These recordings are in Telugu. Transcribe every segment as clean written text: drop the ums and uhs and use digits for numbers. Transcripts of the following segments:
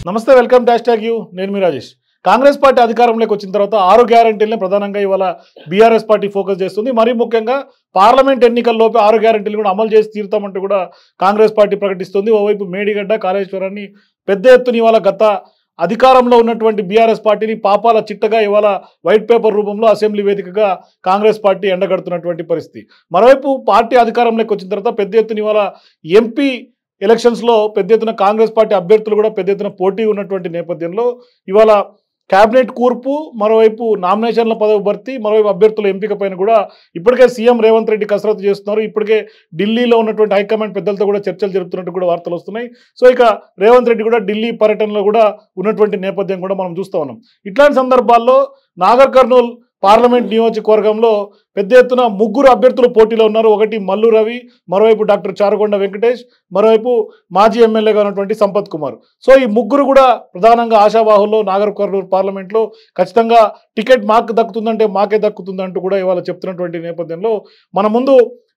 నమస్తే, వెల్కమ్ డాష్ ట్యాగ్ యూ. నేను మీ రాజేష్. కాంగ్రెస్ పార్టీ అధికారంలోకి వచ్చిన తర్వాత 6 గ్యారెంటీలని ప్రధానంగా ఇవాళ బీఆర్ఎస్ పార్టీ ఫోకస్ చేస్తుంది. మరీ ముఖ్యంగా పార్లమెంట్ ఎన్నికల్లోపే 6 గ్యారెంటీలు కూడా అమలు చేసి తీరుతామంటూ కూడా కాంగ్రెస్ పార్టీ ప్రకటిస్తుంది. ఓవైపు మేడిగడ్డ, కాళేశ్వరాన్ని పెద్ద ఎత్తున ఇవాళ గత అధికారంలో ఉన్నటువంటి బీఆర్ఎస్ పార్టీని పాపాల చిట్టగా ఇవాళ వైట్ పేపర్ రూపంలో అసెంబ్లీ వేదికగా కాంగ్రెస్ పార్టీ ఎండగడుతున్నటువంటి పరిస్థితి. మరోవైపు పార్టీ అధికారంలోకి వచ్చిన తర్వాత పెద్ద ఎత్తున ఇవాళ ఎంపీ ఎలక్షన్స్లో పెద్ద ఎత్తున కాంగ్రెస్ పార్టీ అభ్యర్థులు కూడా పెద్ద ఎత్తున పోటీ ఉన్నటువంటి నేపథ్యంలో ఇవాళ క్యాబినెట్ కూర్పు, మరోవైపు నామినేషన్ల పదవి భర్తీ, మరోవైపు అభ్యర్థుల ఎంపిక పైన కూడా ఇప్పటికే సీఎం రేవంత్ రెడ్డి కసరత్తు చేస్తున్నారు. ఇప్పటికే ఢిల్లీలో ఉన్నటువంటి హైకమాండ్ పెద్దలతో కూడా చర్చలు జరుపుతున్నట్టు కూడా వార్తలు వస్తున్నాయి. సో ఇక రేవంత్ రెడ్డి కూడా ఢిల్లీ పర్యటనలో కూడా ఉన్నటువంటి నేపథ్యం కూడా మనం చూస్తూ ఉన్నాం. ఇట్లాంటి సందర్భాల్లో నాగర్ కర్నూల్ పార్లమెంట్ నియోజకవర్గంలో పెద్ద ఎత్తున 3 అభ్యర్థులు పోటీలో ఉన్నారు. ఒకటి మల్లు రవి, మరోవైపు డాక్టర్ చారుగొండ వెంకటేష్, మరోవైపు మాజీ ఎమ్మెల్యేగా ఉన్నటువంటి సంపత్ కుమార్. సో ఈ 3 కూడా ప్రధానంగా ఆశావాహుల్లో నాగర్ కర్నూల్ పార్లమెంట్లో ఖచ్చితంగా టికెట్ మాకు దక్కుతుందంటే మాకే దక్కుతుందంటూ కూడా ఇవాళ చెప్తున్నటువంటి నేపథ్యంలో మన ముందు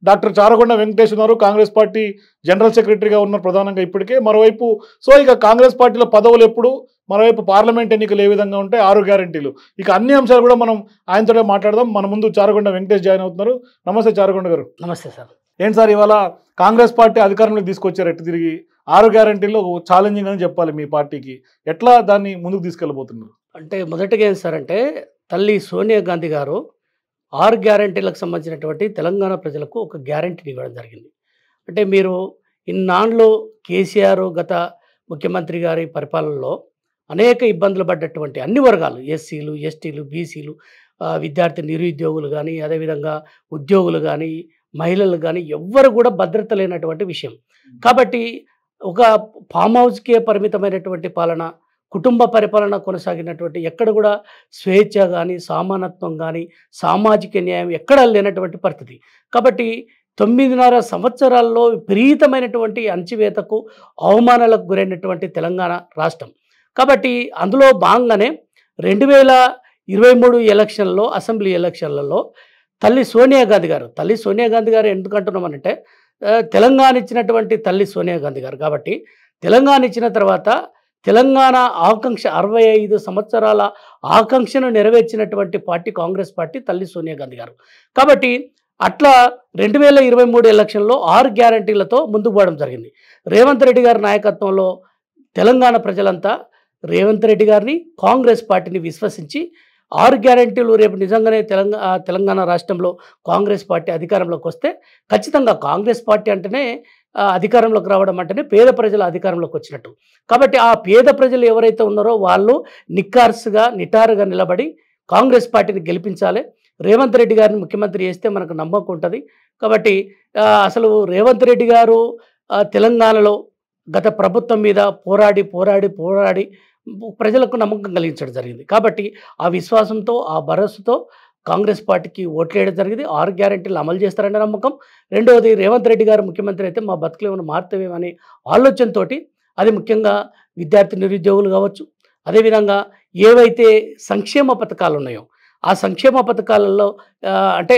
డాక్టర్ చారుగొండ వెంకటేష్ ఉన్నారు. కాంగ్రెస్ పార్టీ జనరల్ సెక్రటరీగా ఉన్నారు ప్రధానంగా ఇప్పటికే. మరోవైపు సో ఇక కాంగ్రెస్ పార్టీలో పదవులు ఎప్పుడు, మరోవైపు పార్లమెంట్ ఎన్నికలు ఏ విధంగా ఉంటాయి, 6 గ్యారెంటీలు, ఇక అన్ని అంశాలు కూడా మనం ఆయనతోనే మాట్లాడదాం. మన ముందు చారుగొండ వెంకటేష్ జాయిన్ అవుతున్నారు. నమస్తే చారుగొండ గారు. నమస్తే సార్. ఏంటి సార్ ఇవాళ కాంగ్రెస్ పార్టీ అధికారంలోకి తీసుకొచ్చారు ఎట్టు తిరిగి? 6 గ్యారెంటీల్లో ఛాలెంజింగ్ అని చెప్పాలి మీ పార్టీకి. ఎట్లా దాన్ని ముందుకు తీసుకెళ్ళబోతున్నారు? అంటే మొదటిగా ఏం సార్ అంటే తల్లి సోనియా గాంధీ గారు 6 గ్యారెంటీలకు సంబంధించినటువంటి తెలంగాణ ప్రజలకు ఒక గ్యారెంటీని ఇవ్వడం జరిగింది. అంటే మీరు ఇన్నాళ్ళు కేసీఆర్ గత ముఖ్యమంత్రి గారి పరిపాలనలో అనేక ఇబ్బందులు పడ్డటువంటి అన్ని వర్గాలు, ఎస్సీలు, ఎస్టీలు, బీసీలు, విద్యార్థి నిరుద్యోగులు కానీ, అదేవిధంగా ఉద్యోగులు కానీ, మహిళలు కానీ ఎవ్వరు కూడా భద్రత లేనటువంటి విషయం. కాబట్టి ఒక ఫామ్ హౌస్కే పరిమితమైనటువంటి పాలన, కుటుంబ పరిపాలన కొనసాగినటువంటి, ఎక్కడ కూడా స్వేచ్ఛ కానీ, సమానత్వం కానీ, సామాజిక న్యాయం ఎక్కడా లేనటువంటి పరిస్థితి. కాబట్టి 9.5 సంవత్సరాల్లో విపరీతమైనటువంటి అణచివేతకు, అవమానాలకు గురైనటువంటి తెలంగాణ రాష్ట్రం. కాబట్టి అందులో భాగంగానే 2023 ఎలక్షన్లో, అసెంబ్లీ ఎలక్షన్లలో తల్లి సోనియా గాంధీ గారు ఎందుకు అంటున్నామనంటే తెలంగాణ ఇచ్చినటువంటి తల్లి సోనియా గాంధీ గారు. కాబట్టి తెలంగాణ ఇచ్చిన తర్వాత తెలంగాణ ఆకాంక్ష 65 సంవత్సరాల ఆకాంక్షను నెరవేర్చినటువంటి పార్టీ కాంగ్రెస్ పార్టీ, తల్లి సోనియా గాంధీ గారు. కాబట్టి అట్లా 2023 ఎలక్షన్లో 6 గ్యారెంటీలతో ముందుకు పోవడం జరిగింది. రేవంత్ రెడ్డి గారి నాయకత్వంలో తెలంగాణ ప్రజలంతా రేవంత్ రెడ్డి గారిని, కాంగ్రెస్ పార్టీని విశ్వసించి 6 గ్యారెంటీలు రేపు నిజంగానే తెలంగాణ రాష్ట్రంలో కాంగ్రెస్ పార్టీ అధికారంలోకి వస్తే ఖచ్చితంగా కాంగ్రెస్ పార్టీ అంటేనే అధికారంలోకి రావడం అంటేనే పేద ప్రజల అధికారంలోకి వచ్చినట్టు. కాబట్టి ఆ పేద ప్రజలు ఎవరైతే ఉన్నారో వాళ్ళు నిటారుగా నిలబడి కాంగ్రెస్ పార్టీని గెలిపించాలి. రేవంత్ రెడ్డి గారిని ముఖ్యమంత్రి చేస్తే మనకు నమ్మకం ఉంటుంది. కాబట్టి అసలు రేవంత్ రెడ్డి గారు తెలంగాణలో గత ప్రభుత్వం మీద పోరాడి ప్రజలకు నమ్మకం కలిగించడం జరిగింది. కాబట్టి ఆ విశ్వాసంతో, ఆ భరోసాతో కాంగ్రెస్ పార్టీకి ఓట్లేయడం జరిగింది. 6 గ్యారెంటీలు అమలు చేస్తారనే నమ్మకం. రెండవది, రేవంత్ రెడ్డి గారు ముఖ్యమంత్రి అయితే మా బతుకులు ఏమైనా మారుతావేమనే ఆలోచనతో, అది ముఖ్యంగా విద్యార్థి నిరుద్యోగులు కావచ్చు, అదేవిధంగా ఏవైతే సంక్షేమ పథకాలు ఉన్నాయో ఆ సంక్షేమ పథకాలలో అంటే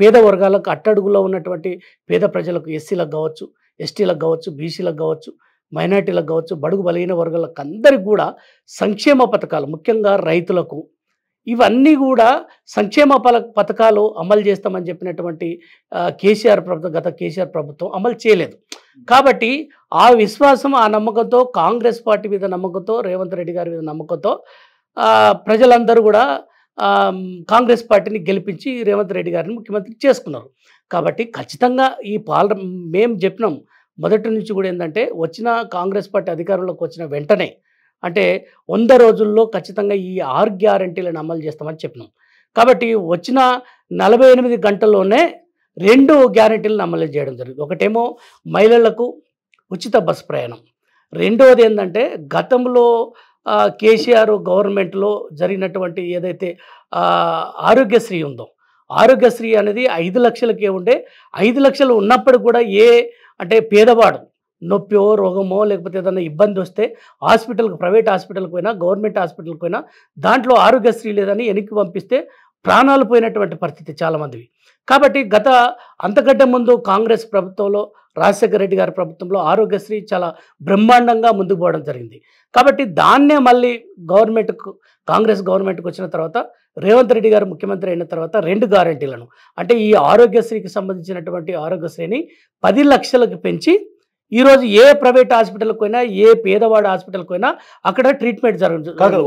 పేద వర్గాలకు, అట్టడుగులో ఉన్నటువంటి పేద ప్రజలకు, ఎస్సీలకు కావచ్చు, ఎస్టీలకు కావచ్చు, బీసీలకు కావచ్చు, మైనార్టీలకు కావచ్చు, బడుగు బలహీన వర్గాలకు అందరికి కూడా సంక్షేమ పథకాలు, ముఖ్యంగా రైతులకు, ఇవన్నీ కూడా సంక్షేమ పథకాలు అమలు చేస్తామని చెప్పినటువంటి గత కేసీఆర్ ప్రభుత్వం అమలు చేయలేదు. కాబట్టి ఆ విశ్వాసం, ఆ నమ్మకంతో, కాంగ్రెస్ పార్టీ మీద నమ్మకంతో, రేవంత్ రెడ్డి గారి మీద నమ్మకంతో ప్రజలందరూ కూడా కాంగ్రెస్ పార్టీని గెలిపించి రేవంత్ రెడ్డి గారిని ముఖ్యమంత్రి చేసుకున్నారు. కాబట్టి ఖచ్చితంగా ఈ మేము చెప్పినాం మొదటి నుంచి కూడా ఏంటంటే, వచ్చిన కాంగ్రెస్ పార్టీ అధికారంలోకి వచ్చిన వెంటనే అంటే 100 రోజుల్లో ఖచ్చితంగా ఈ 6 గ్యారెంటీలను అమలు చేస్తామని చెప్పినాం. కాబట్టి వచ్చిన 48 గంటల్లోనే 2 గ్యారెంటీలను అమలు చేయడం జరిగింది. ఒకటేమో మహిళలకు ఉచిత బస్ ప్రయాణం. రెండవది ఏంటంటే, గతంలో కేసీఆర్ గవర్నమెంట్లో జరిగినటువంటి ఏదైతే ఆరోగ్యశ్రీ ఉందో, ఆరోగ్యశ్రీ అనేది 5 లక్షలకే ఉండే. 5 లక్షలు ఉన్నప్పుడు కూడా అంటే పేదవాడు నొప్పో, రోగమో, లేకపోతే ఏదైనా ఇబ్బంది వస్తే ప్రైవేట్ హాస్పిటల్కి పోయినా, గవర్నమెంట్ హాస్పిటల్కి పోయినా దాంట్లో ఆరోగ్యశ్రీ లేదని వెనక్కి పంపిస్తే ప్రాణాలు పోయినటువంటి పరిస్థితి చాలామందివి. కాబట్టి అంతకంటే ముందు కాంగ్రెస్ ప్రభుత్వంలో రాజశేఖర రెడ్డి గారి ప్రభుత్వంలో ఆరోగ్యశ్రీ చాలా బ్రహ్మాండంగా ముందుకు పోవడం జరిగింది. కాబట్టి దాన్నే మళ్ళీ కాంగ్రెస్ గవర్నమెంట్కి వచ్చిన తర్వాత రేవంత్ రెడ్డి గారు ముఖ్యమంత్రి అయిన తర్వాత 2 గ్యారెంటీలను అంటే ఈ ఆరోగ్యశ్రీకి సంబంధించినటువంటి ఆరోగ్యశ్రీని 10 లక్షలకు పెంచి ఈరోజు ఏ ప్రైవేట్ హాస్పిటల్కి పోయినా ఏ పేదవాడ హాస్పిటల్కి పోయినా అక్కడ ట్రీట్మెంట్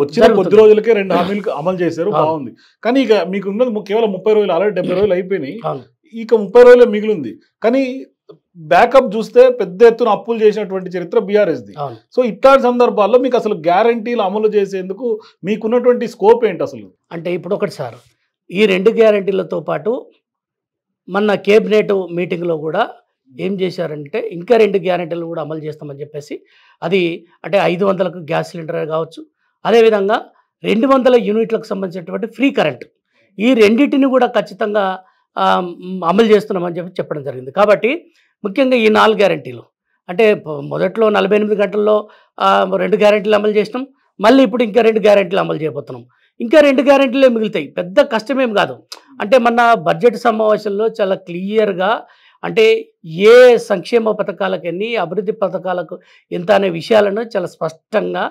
వచ్చిన కొద్ది రోజులకే 2 హామీలు అమలు చేశారు, బాగుంది. కానీ ఇక మీకు ఉన్నది కేవలం 30 రోజులు, ఆల్రెడీ 70 రోజులు అయిపోయినాయి, ఇక 30 రోజులే మిగిలింది. కానీ బ్యాకప్ చూస్తే పెద్ద ఎత్తున అప్పులు చేసినటువంటి చరిత్ర బీఆర్ఎస్ది. సో ఇట్లాంటి సందర్భాల్లో మీకు అసలు గ్యారంటీలు అమలు చేసేందుకు మీకున్నటువంటి స్కోప్ ఏంటి అసలు? అంటే ఇప్పుడు ఒకటి సార్, ఈ 2 గ్యారంటీలతో పాటు మొన్న కేబినెట్ మీటింగ్లో కూడా ఏం చేశారంటే ఇంకా 2 గ్యారెంటీలు కూడా అమలు చేస్తామని చెప్పేసి, అది అంటే 500లకు గ్యాస్ సిలిండర్ కావచ్చు, అదేవిధంగా 200 యూనిట్లకు సంబంధించినటువంటి ఫ్రీ కరెంట్, ఈ రెండింటిని కూడా ఖచ్చితంగా అమలు చేస్తున్నామని చెప్పడం జరిగింది. కాబట్టి ముఖ్యంగా ఈ 4 గ్యారెంటీలు అంటే మొదట్లో 48 గంటల్లో 2 గ్యారెంటీలు అమలు చేసినాం, మళ్ళీ ఇప్పుడు ఇంకా 2 గ్యారెంటీలు అమలు చేయబోతున్నాం. ఇంకా 2 గ్యారెంటీలే మిగులుతాయి, పెద్ద కష్టమేం కాదు. అంటే మన బడ్జెట్ సమావేశంలో చాలా క్లియర్గా అంటే ఏ సంక్షేమ పథకాలకు ఎన్ని, అభివృద్ధి పథకాలకు ఎంత అనే విషయాలను చాలా స్పష్టంగా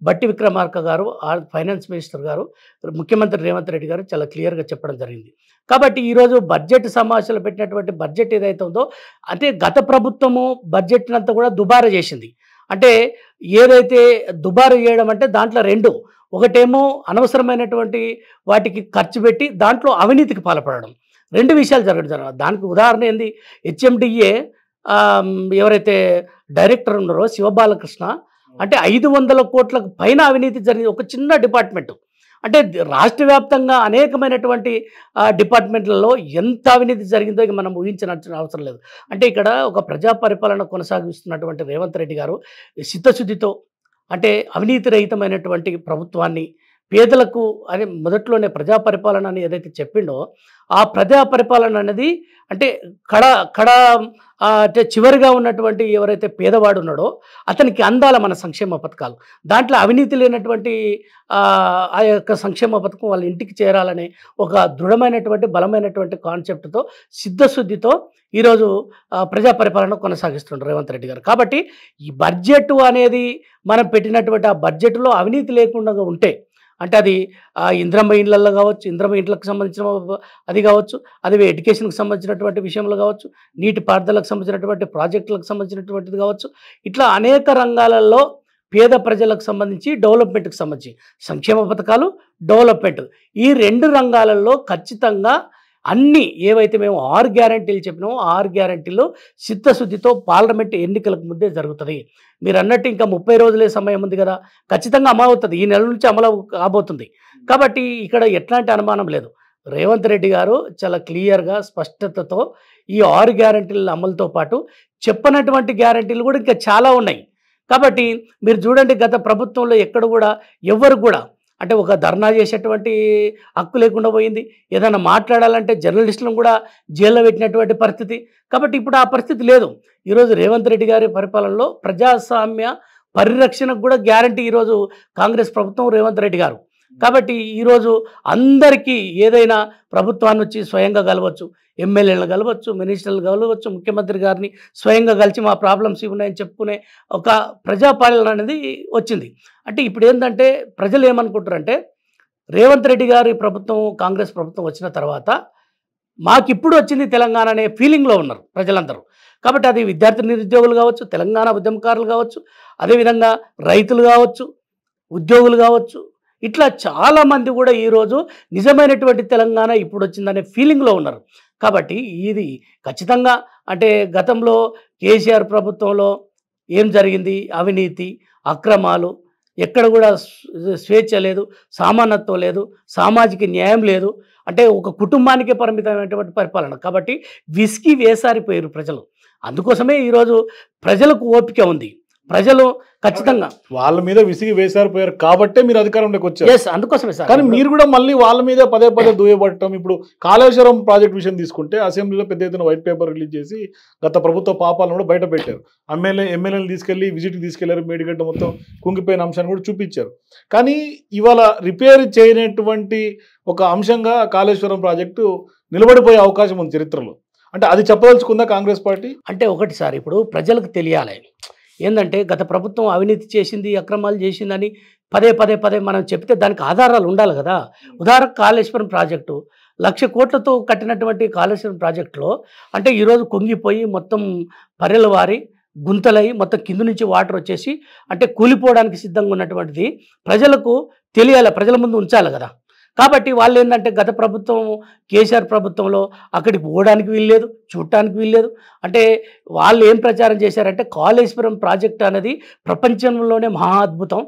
బట్టి విక్రమార్క గారు, ఫైనాన్స్ మినిస్టర్ గారు, ముఖ్యమంత్రి రేవంత్ రెడ్డి గారు చాలా క్లియర్గా చెప్పడం జరిగింది. కాబట్టి ఈరోజు బడ్జెట్ సమావేశాలు పెట్టినటువంటి బడ్జెట్ ఏదైతే ఉందో అంటే గత ప్రభుత్వము బడ్జెట్ని అంతా కూడా దుబారా చేసింది. అంటే ఏదైతే దుబారా చేయడం అంటే దాంట్లో 2, ఒకటేమో అనవసరమైనటువంటి వాటికి ఖర్చు పెట్టి దాంట్లో అవినీతికి పాల్పడడం, 2 విషయాలు జరగడం. దానికి ఉదాహరణ ఏంది, హెచ్ఎండిఏ ఎవరైతే డైరెక్టర్ ఉన్నారో శివబాలకృష్ణ, అంటే 500 కోట్లకు పైన అవినీతి జరిగింది ఒక చిన్న డిపార్ట్మెంటు. అంటే రాష్ట్ర వ్యాప్తంగా అనేకమైనటువంటి డిపార్ట్మెంట్లలో ఎంత అవినీతి జరిగిందో ఇక మనం ఊహించాల్సిన అవసరం లేదు. అంటే ఇక్కడ ఒక ప్రజా పరిపాలన కొనసాగిస్తున్నటువంటి రేవంత్ రెడ్డి గారు చిత్తశుద్ధితో అంటే అవినీతి రహితమైనటువంటి ప్రభుత్వాన్ని పేదలకు అని మొదట్లోనే ప్రజా పరిపాలన అని ఏదైతే చెప్పిండో ఆ ప్రజా పరిపాలన అనేది అంటే అంటే చివరిగా ఉన్నటువంటి ఎవరైతే పేదవాడు ఉన్నాడో అతనికి అందాల మన సంక్షేమ పథకాలు, దాంట్లో అవినీతి లేనటువంటి ఆ యొక్క సంక్షేమ పథకం వాళ్ళ ఇంటికి చేరాలనే ఒక దృఢమైనటువంటి బలమైనటువంటి కాన్సెప్ట్తో సిద్ధశుద్ధితో ఈరోజు ప్రజా పరిపాలన కొనసాగిస్తున్నారు రేవంత్ రెడ్డి గారు. కాబట్టి ఈ బడ్జెట్ అనేది మనం పెట్టినటువంటి ఆ బడ్జెట్లో అవినీతి లేకుండా ఉంటే అంటే అది ఇంద్రమ్మ ఇండ్లలో కావచ్చు, ఇంద్రమ్మ ఇండ్లకు సంబంధించిన అది కావచ్చు, అది ఎడ్యుకేషన్కి సంబంధించినటువంటి విషయంలో కావచ్చు, నీటి పారుదలకు సంబంధించినటువంటి ప్రాజెక్టులకు సంబంధించినటువంటిది కావచ్చు, ఇట్లా అనేక రంగాలలో పేద ప్రజలకు సంబంధించి డెవలప్మెంట్కి సంబంధించి సంక్షేమ పథకాలు, డెవలప్మెంట్, ఈ 2 రంగాలలో ఖచ్చితంగా అన్నీ ఏవైతే మేము 6 గ్యారెంటీలు చెప్పినామో 6 గ్యారెంటీలు చిత్తశుద్ధితో పార్లమెంట్ ఎన్నికలకు ముందే జరుగుతుంది. మీరు అన్నట్టు ఇంకా 30 రోజులే సమయం ఉంది కదా, ఖచ్చితంగా అమలు అవుతుంది, ఈ నెల నుంచి అమలు కాబోతుంది. కాబట్టి ఇక్కడ ఎట్లాంటి అనుమానం లేదు. రేవంత్ రెడ్డి గారు చాలా క్లియర్గా స్పష్టతతో ఈ 6 గ్యారెంటీల అమలుతో పాటు చెప్పనటువంటి గ్యారెంటీలు కూడా ఇంకా చాలా ఉన్నాయి. కాబట్టి మీరు చూడండి, గత ప్రభుత్వంలో ఎక్కడ కూడా ఎవరు కూడా అంటే ఒక ధర్నా చేసేటువంటి హక్కు లేకుండా పోయింది, ఏదైనా మాట్లాడాలంటే జర్నలిస్టులను కూడా జైల్లో పెట్టినటువంటి పరిస్థితి. కాబట్టి ఇప్పుడు ఆ పరిస్థితి లేదు. ఈరోజు రేవంత్ రెడ్డి గారి పరిపాలనలో ప్రజాస్వామ్య పరిరక్షణకు కూడా గ్యారంటీ ఈరోజు కాంగ్రెస్ ప్రభుత్వం, రేవంత్ రెడ్డి గారు. కాబట్టి ఈరోజు అందరికీ ఏదైనా ప్రభుత్వాన్ని వచ్చి స్వయంగా కలవచ్చు, ఎమ్మెల్యేలను కలవచ్చు, మినిస్టర్లు కలవచ్చు, ముఖ్యమంత్రి గారిని స్వయంగా కలిసి మా ప్రాబ్లమ్స్ ఉన్నాయని చెప్పుకునే ఒక ప్రజాపాలన అనేది వచ్చింది. అంటే ఇప్పుడు ఏంటంటే ప్రజలు ఏమనుకుంటారంటే రేవంత్ రెడ్డి గారి ప్రభుత్వం, కాంగ్రెస్ ప్రభుత్వం వచ్చిన తర్వాత మాకిప్పుడు వచ్చింది తెలంగాణ అనే ఫీలింగ్లో ఉన్నారు ప్రజలందరూ. కాబట్టి అది విద్యార్థి నిరుద్యోగులు కావచ్చు, తెలంగాణ ఉద్యమకారులు కావచ్చు, అదేవిధంగా రైతులు కావచ్చు, ఉద్యోగులు కావచ్చు, ఇట్లా చాలామంది కూడా ఈరోజు నిజమైనటువంటి తెలంగాణ ఇప్పుడు వచ్చిందనే ఫీలింగ్లో ఉన్నారు. కాబట్టి ఇది ఖచ్చితంగా అంటే గతంలో కేసీఆర్ ప్రభుత్వంలో ఏం జరిగింది, అవినీతి, అక్రమాలు, ఎక్కడ కూడా స్వేచ్ఛ లేదు, సమానత్వం లేదు, సామాజిక న్యాయం లేదు, అంటే ఒక కుటుంబానికే పరిమితమైనటువంటి పరిపాలన. కాబట్టి విసిగి వేసారిపోయారు ప్రజలు. అందుకోసమే ఈరోజు ప్రజలకు ఓపిక ఉంది, ప్రజలు ఖచ్చితంగా వాళ్ళ మీద విసిగి వేసారిపోయారు కాబట్టే మీరు అధికారంలోకి వచ్చారు. అందుకోసమే సార్. కానీ మీరు కూడా మళ్ళీ వాళ్ళ మీద పదే దూయబట్టడం. ఇప్పుడు కాళేశ్వరం ప్రాజెక్ట్ విషయం తీసుకుంటే అసెంబ్లీలో పెద్ద ఎత్తున వైట్ పేపర్ రిలీజ్ చేసి గత ప్రభుత్వ పాపాలను కూడా బయట పెట్టారు. ఎమ్మెల్యేలు తీసుకెళ్లి విజిట్కి తీసుకెళ్లారు, మేడిగడ్డ మొత్తం కుంగిపోయిన అంశాన్ని కూడా చూపించారు. కానీ ఇవాళ రిపేర్ చేయనటువంటి ఒక అంశంగా కాళేశ్వరం ప్రాజెక్టు నిలబడిపోయే అవకాశం ఉంది చరిత్రలో. అంటే అది చెప్పదలుచుకుందా కాంగ్రెస్ పార్టీ? అంటే ఒకటి సార్, ఇప్పుడు ప్రజలకు తెలియాలి ఏందంటే గత ప్రభుత్వం అవినీతి చేసింది, అక్రమాలు చేసిందని పదే పదే పదే మనం చెప్తే దానికి ఆధారాలు ఉండాలి కదా. ఉదాహరణకు కాళేశ్వరం ప్రాజెక్టు 1,00,000 కోట్లతో కట్టినటువంటి కాళేశ్వరం ప్రాజెక్టులో అంటే ఈరోజు కుంగిపోయి మొత్తం పర్రెల వారి గుంతలై మొత్తం కింద నుంచి వాటర్ వచ్చేసి అంటే కూలిపోవడానికి సిద్ధంగా ఉన్నటువంటిది ప్రజలకు తెలియాలి, ప్రజల ముందు ఉంచాలి కదా. కాబట్టి వాళ్ళు ఏంటంటే గత ప్రభుత్వం కేసీఆర్ ప్రభుత్వంలో అక్కడికి పోవడానికి వీల్లేదు, చూడటానికి వీల్లేదు. అంటే వాళ్ళు ఏం ప్రచారం చేశారంటే కాళేశ్వరం ప్రాజెక్ట్ అనేది ప్రపంచంలోనే మహా అద్భుతం,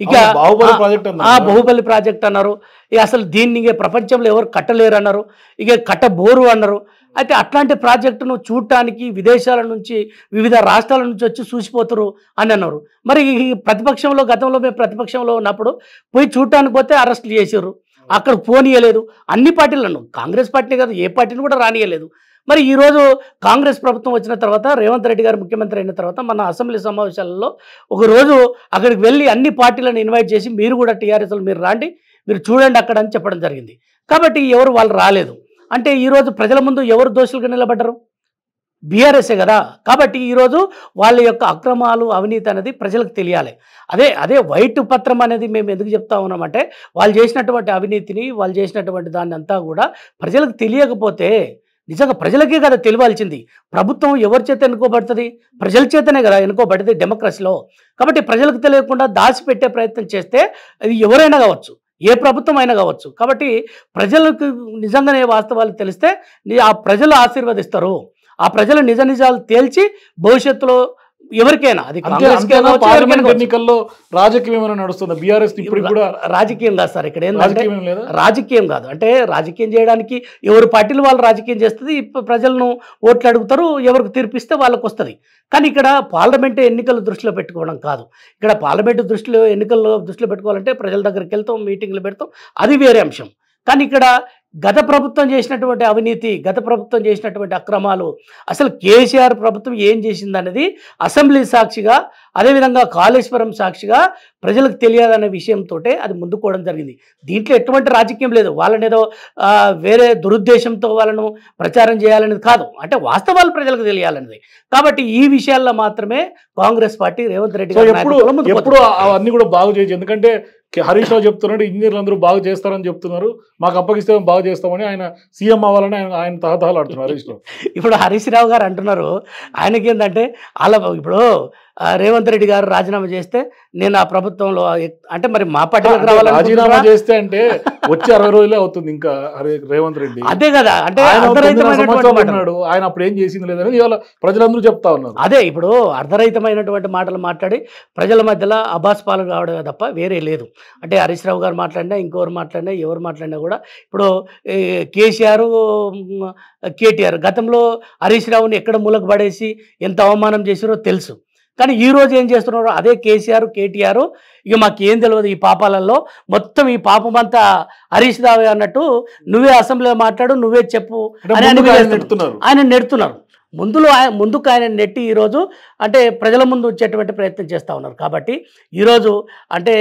ఇక బాహుబలి ప్రాజెక్ట్ బాహుబలి ప్రాజెక్ట్ అన్నారు. ఇక అసలు దీన్ని ఇక ప్రపంచంలో ఎవరు కట్టలేరు అన్నారు, ఇక కట్టబోరు అన్నారు. అయితే అట్లాంటి ప్రాజెక్టును చూడటానికి విదేశాల నుంచి వివిధ రాష్ట్రాల నుంచి వచ్చి చూసిపోతారు అని అన్నారు. మరి ఈ ప్రతిపక్షంలో గతంలో మేము ప్రతిపక్షంలో ఉన్నప్పుడు పోయి చూడటానికి పోతే అరెస్టులు చేసారు, అక్కడ పోనీయలేదు. అన్ని పార్టీలను, కాంగ్రెస్ పార్టీ కాదు ఏ పార్టీని కూడా రానియలేదు. మరి ఈరోజు కాంగ్రెస్ ప్రభుత్వం వచ్చిన తర్వాత రేవంత్ రెడ్డి గారు ముఖ్యమంత్రి అయిన తర్వాత మన అసెంబ్లీ సమావేశాలలో ఒకరోజు అక్కడికి వెళ్ళి అన్ని పార్టీలను ఇన్వైట్ చేసి మీరు కూడా టీఆర్ఎస్లో మీరు రాండి, మీరు చూడండి అక్కడ అని చెప్పడం జరిగింది. కాబట్టి ఎవరు వాళ్ళు రాలేదు. అంటే ఈరోజు ప్రజల ముందు ఎవరు దోషులుగా నిలబడ్డారు? బీఆర్ఎస్ఏ కదా. కాబట్టి ఈరోజు వాళ్ళ యొక్క అక్రమాలు అవినీతి అనేది ప్రజలకు తెలియాలి. అదే అదే వైట్ పత్రం అనేది మేము ఎందుకు చెప్తా ఉన్నామంటే వాళ్ళు చేసినటువంటి అవినీతిని, వాళ్ళు చేసినటువంటి దాన్ని అంతా కూడా ప్రజలకు తెలియకపోతే నిజంగా ప్రజలకే కదా తెలియాల్సింది. ప్రభుత్వం ఎవరి చేత ఎన్నుకోబడుతుంది? ప్రజల చేతనే కదా ఎన్నుకోబడుతుంది డెమోక్రసీలో. కాబట్టి ప్రజలకు తెలియకుండా దాచిపెట్టే ప్రయత్నం చేస్తే అది ఎవరైనా కావచ్చు, ఏ ప్రభుత్వం అయినా కావచ్చు. కాబట్టి ప్రజలకు నిజంగానే వాస్తవాలు తెలిస్తే ఆ ప్రజలు ఆశీర్వదిస్తారు. ఆ ప్రజల నిజ నిజాలు తేల్చి భవిష్యత్తులో ఎవరికైనా అది పార్లమెంట్ ఎన్నికల్లో రాజకీయం ఏమైనా నడుస్తుంది బీఆర్ఎస్ ఇప్పుడు కూడా? రాజకీయం కాదు సార్, ఇక్కడ ఏంటంటే రాజకీయం కాదు. అంటే రాజకీయం చేయడానికి ఎవరు పార్టీలు వాళ్ళు రాజకీయం చేస్తుంది, ప్రజలను ఓట్లు అడుగుతారు, ఎవరికి తీర్పిస్తే వాళ్ళకు వస్తుంది. కానీ ఇక్కడ పార్లమెంట్ ఎన్నికలు దృష్టిలో పెట్టుకోవడం కాదు. ఇక్కడ పార్లమెంటు ఎన్నికల్లో దృష్టిలో పెట్టుకోవాలంటే ప్రజల దగ్గరికి వెళ్తాం, మీటింగ్లు పెడతాం, అది వేరే అంశం. కానీ ఇక్కడ గత ప్రభుత్వం చేసినటువంటి అవినీతి, గత ప్రభుత్వం చేసినటువంటి అక్రమాలు, అసలు కేసీఆర్ ప్రభుత్వం ఏం చేసింది అనేది అసెంబ్లీ సాక్షిగా, అదేవిధంగా కాళేశ్వరం సాక్షిగా ప్రజలకు తెలియాలనే విషయంతో అది ముందుకోవడం జరిగింది. దీంట్లో ఎటువంటి రాజకీయం లేదు. వాళ్ళని ఏదో వేరే దురుద్దేశంతో వాళ్ళను ప్రచారం చేయాలనేది కాదు, అంటే వాస్తవాలు ప్రజలకు తెలియాలనేది. కాబట్టి ఈ విషయాల్లో మాత్రమే కాంగ్రెస్ పార్టీ రేవంత్ రెడ్డి గారు ఎప్పుడు అవన్నీ కూడా బాగు చేయొచ్చు. ఎందుకంటే హరీష్ రావు చెప్తున్నాడు ఇంజనీర్లు అందరూ బాగు చేస్తారని చెప్తున్నారు, మాకు అప్పగిస్తే బాగు చేస్తామని ఆయన సీఎం అవ్వాలని ఆయన తహతహలాడుతున్నారు హరీష్ రావు. ఇప్పుడు హరీష్ రావు గారు అంటున్నారు ఆయనకి ఏంటంటే అలా ఇప్పుడు రేవంత్ రెడ్డి గారు రాజీనామా చేస్తే నేను ఆ ప్రభుత్వంలో అంటే మరి మా పార్టీలోకి రావాలని రాజీనామా చేస్తే అంటే వచ్చి 60 రోజులే అవుతుంది ఇంకా రేవంత్ రెడ్డి. అదే కదా, అంటే ఆయన అప్పుడు ఏం చేసింది లేదని ఇవాళ ప్రజలందరూ చెప్తా ఉన్నారు. అదే ఇప్పుడు అర్ధరహితమైనటువంటి మాటలు మాట్లాడి ప్రజల మధ్యలో అబాస్ పాలు కావడమే తప్ప వేరే లేదు. అంటే హరీష్ రావు గారు మాట్లాడినా, ఇంకొకరు మాట్లాడినా, ఎవరు మాట్లాడినా కూడా ఇప్పుడు కేసీఆర్ కేటీఆర్ గతంలో హరీష్ రావుని ఎక్కడ మూలకు పడేసి ఎంత అవమానం చేసారో తెలుసు. కానీ ఈరోజు ఏం చేస్తున్నారు? అదే కేసీఆర్ కేటీఆర్ ఇక మాకేం తెలియదు ఈ పాపాలలో, మొత్తం ఈ పాపం అంతా హరీష్ రావు అన్నట్టు నువ్వే అసెంబ్లీలో మాట్లాడు, నువ్వే చెప్పు అని ఆయన నెడుతున్నారు. ముందుకు ఆయన నెట్టి ఈరోజు అంటే ప్రజల ముందు వచ్చేటువంటి ప్రయత్నం చేస్తూ ఉన్నారు. కాబట్టి ఈరోజు అంటే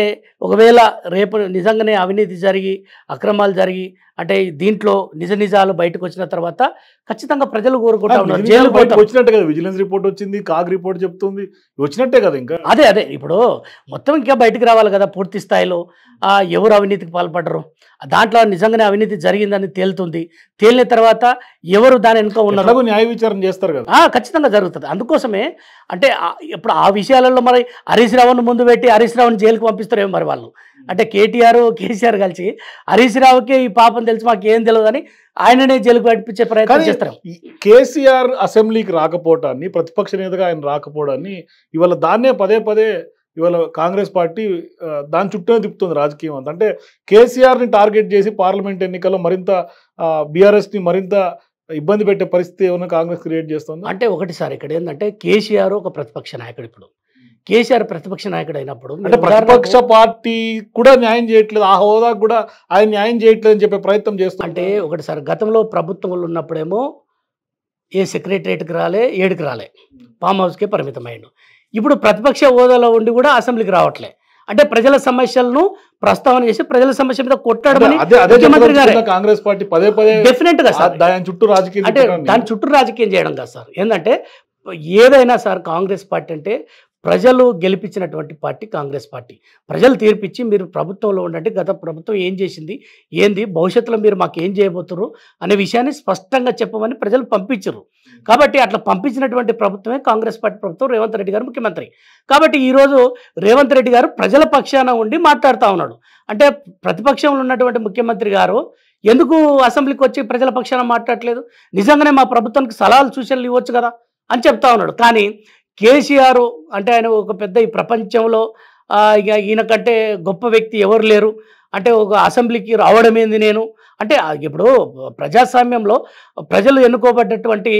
ఒకవేళ రేపు నిజంగానే అవినీతి జరిగి అక్రమాలు జరిగి అంటే దీంట్లో నిజాలు బయటకు వచ్చిన తర్వాత ఖచ్చితంగా ప్రజలు కోరుకుంటా ఉన్నారు. జైలు వచ్చినట్టే కదా, విజిలెన్స్ రిపోర్ట్ వచ్చింది, కాగ్ రిపోర్ట్ చెప్తుంది, వచ్చినట్టే కదా. ఇంకా అదే ఇప్పుడు మొత్తం ఇంకా బయటకు రావాలి కదా పూర్తి స్థాయిలో ఎవరు అవినీతికి పాల్పడరు, దాంట్లో నిజంగానే అవినీతి జరిగిందని తేలుతుంది. తేలిన తర్వాత ఎవరు దాని వెనుక ఉన్నారు న్యాయ విచారణ చేస్తారు కదా, ఖచ్చితంగా జరుగుతుంది. అందుకోసమే అంటే ఇప్పుడు ఆ విషయాలలో మరి హరీష్ రావును ముందు పెట్టి హరీష్ రావుని జైలుకి పంపిస్తారేమో మరి వాళ్ళు. అంటే కేటీఆర్ కేసీఆర్ కలిసి హరీష్ రావుకే ఈ పాపం తెలుసు మాకు ఏం తెలియదని ఆయననే జైలుకు పంపించే ప్రయత్నం చేస్తారు. కేసీఆర్ అసెంబ్లీకి రాకపోవటాన్ని, ప్రతిపక్ష నేతగా ఆయన రాకపోవడాన్ని ఇవాళ దాన్నే పదే పదే ఇవాళ కాంగ్రెస్ పార్టీ దాని చుట్టూనే తిప్పుతుంది రాజకీయం అంతా. అంటే కేసీఆర్ని టార్గెట్ చేసి పార్లమెంట్ ఎన్నికల్లో మరింత బీఆర్ఎస్ని మరింత ఇబ్బంది పెట్టే పరిస్థితి ఏమైనా కాంగ్రెస్ క్రియేట్ చేస్తుంది. అంటే ఒకటి సార్ ఇక్కడ ఏంటంటే కేసీఆర్ ఒక ప్రతిపక్ష నాయకుడు. ఇప్పుడు కేసీఆర్ ప్రతిపక్ష నాయకుడు అయినప్పుడు అంటే ప్రతిపక్ష పార్టీ కూడా న్యాయం చేయట్లేదు, ఆ హోదా కూడా ఆయన న్యాయం చేయట్లేదు అని చెప్పే ప్రయత్నం చేస్తుంది. అంటే ఒకటి సార్ గతంలో ప్రభుత్వంలో ఉన్నప్పుడేమో ఏ సెక్రటరియట్కి రాలే, ఏడుకి రాలే, ఫామ్ హౌస్కే పరిమితమైండు. ఇప్పుడు ప్రతిపక్ష హోదాలో ఉండి కూడా అసెంబ్లీకి రావట్లే. అంటే ప్రజల సమస్యలను ప్రస్తావన చేసి ప్రజల సమస్య మీద కొట్టాడమని అదే ముఖ్యమంత్రి గారే కాంగ్రెస్ పార్టీ పదే పదే డెఫినెట్ గా సార్ దాని చుట్టూ రాజకీయం అంటే దాని చుట్టూ రాజకీయం చేయడం కాదు సార్. ఏంటంటే ఏదైనా సార్ కాంగ్రెస్ పార్టీ అంటే ప్రజలు గెలిపించినటువంటి పార్టీ కాంగ్రెస్ పార్టీ. ప్రజలు తీర్పిచ్చి మీరు ప్రభుత్వంలో ఉండండి, గత ప్రభుత్వం ఏం చేసింది, ఏంది, భవిష్యత్తులో మీరు మాకు ఏం చేయబోతున్నారు అనే విషయాన్ని స్పష్టంగా చెప్పమని ప్రజలు పంపించరు. కాబట్టి అట్లా పంపించినటువంటి ప్రభుత్వమే కాంగ్రెస్ పార్టీ ప్రభుత్వం, రేవంత్ రెడ్డి గారు ముఖ్యమంత్రి. కాబట్టి ఈరోజు రేవంత్ రెడ్డి గారు ప్రజల పక్షాన ఉండి మాట్లాడుతూ ఉన్నాడు. అంటే ప్రతిపక్షంలో ఉన్నటువంటి ముఖ్యమంత్రి గారు ఎందుకు అసెంబ్లీకి వచ్చి ప్రజల పక్షాన మాట్లాడలేదు? నిజంగానే మా ప్రభుత్వానికి సలహాలు సూచనలు ఇవ్వచ్చు కదా అని చెప్తా ఉన్నాడు. కానీ కేసీఆర్ అంటే ఆయన ఒక పెద్ద ఈ ప్రపంచంలో ఇక ఈయనకంటే గొప్ప వ్యక్తి ఎవరు లేరు అంటే ఒక అసెంబ్లీకి రావడం ఏంది నేను అంటే ఇప్పుడు ప్రజాస్వామ్యంలో ప్రజలు ఎన్నుకోబడ్డటువంటి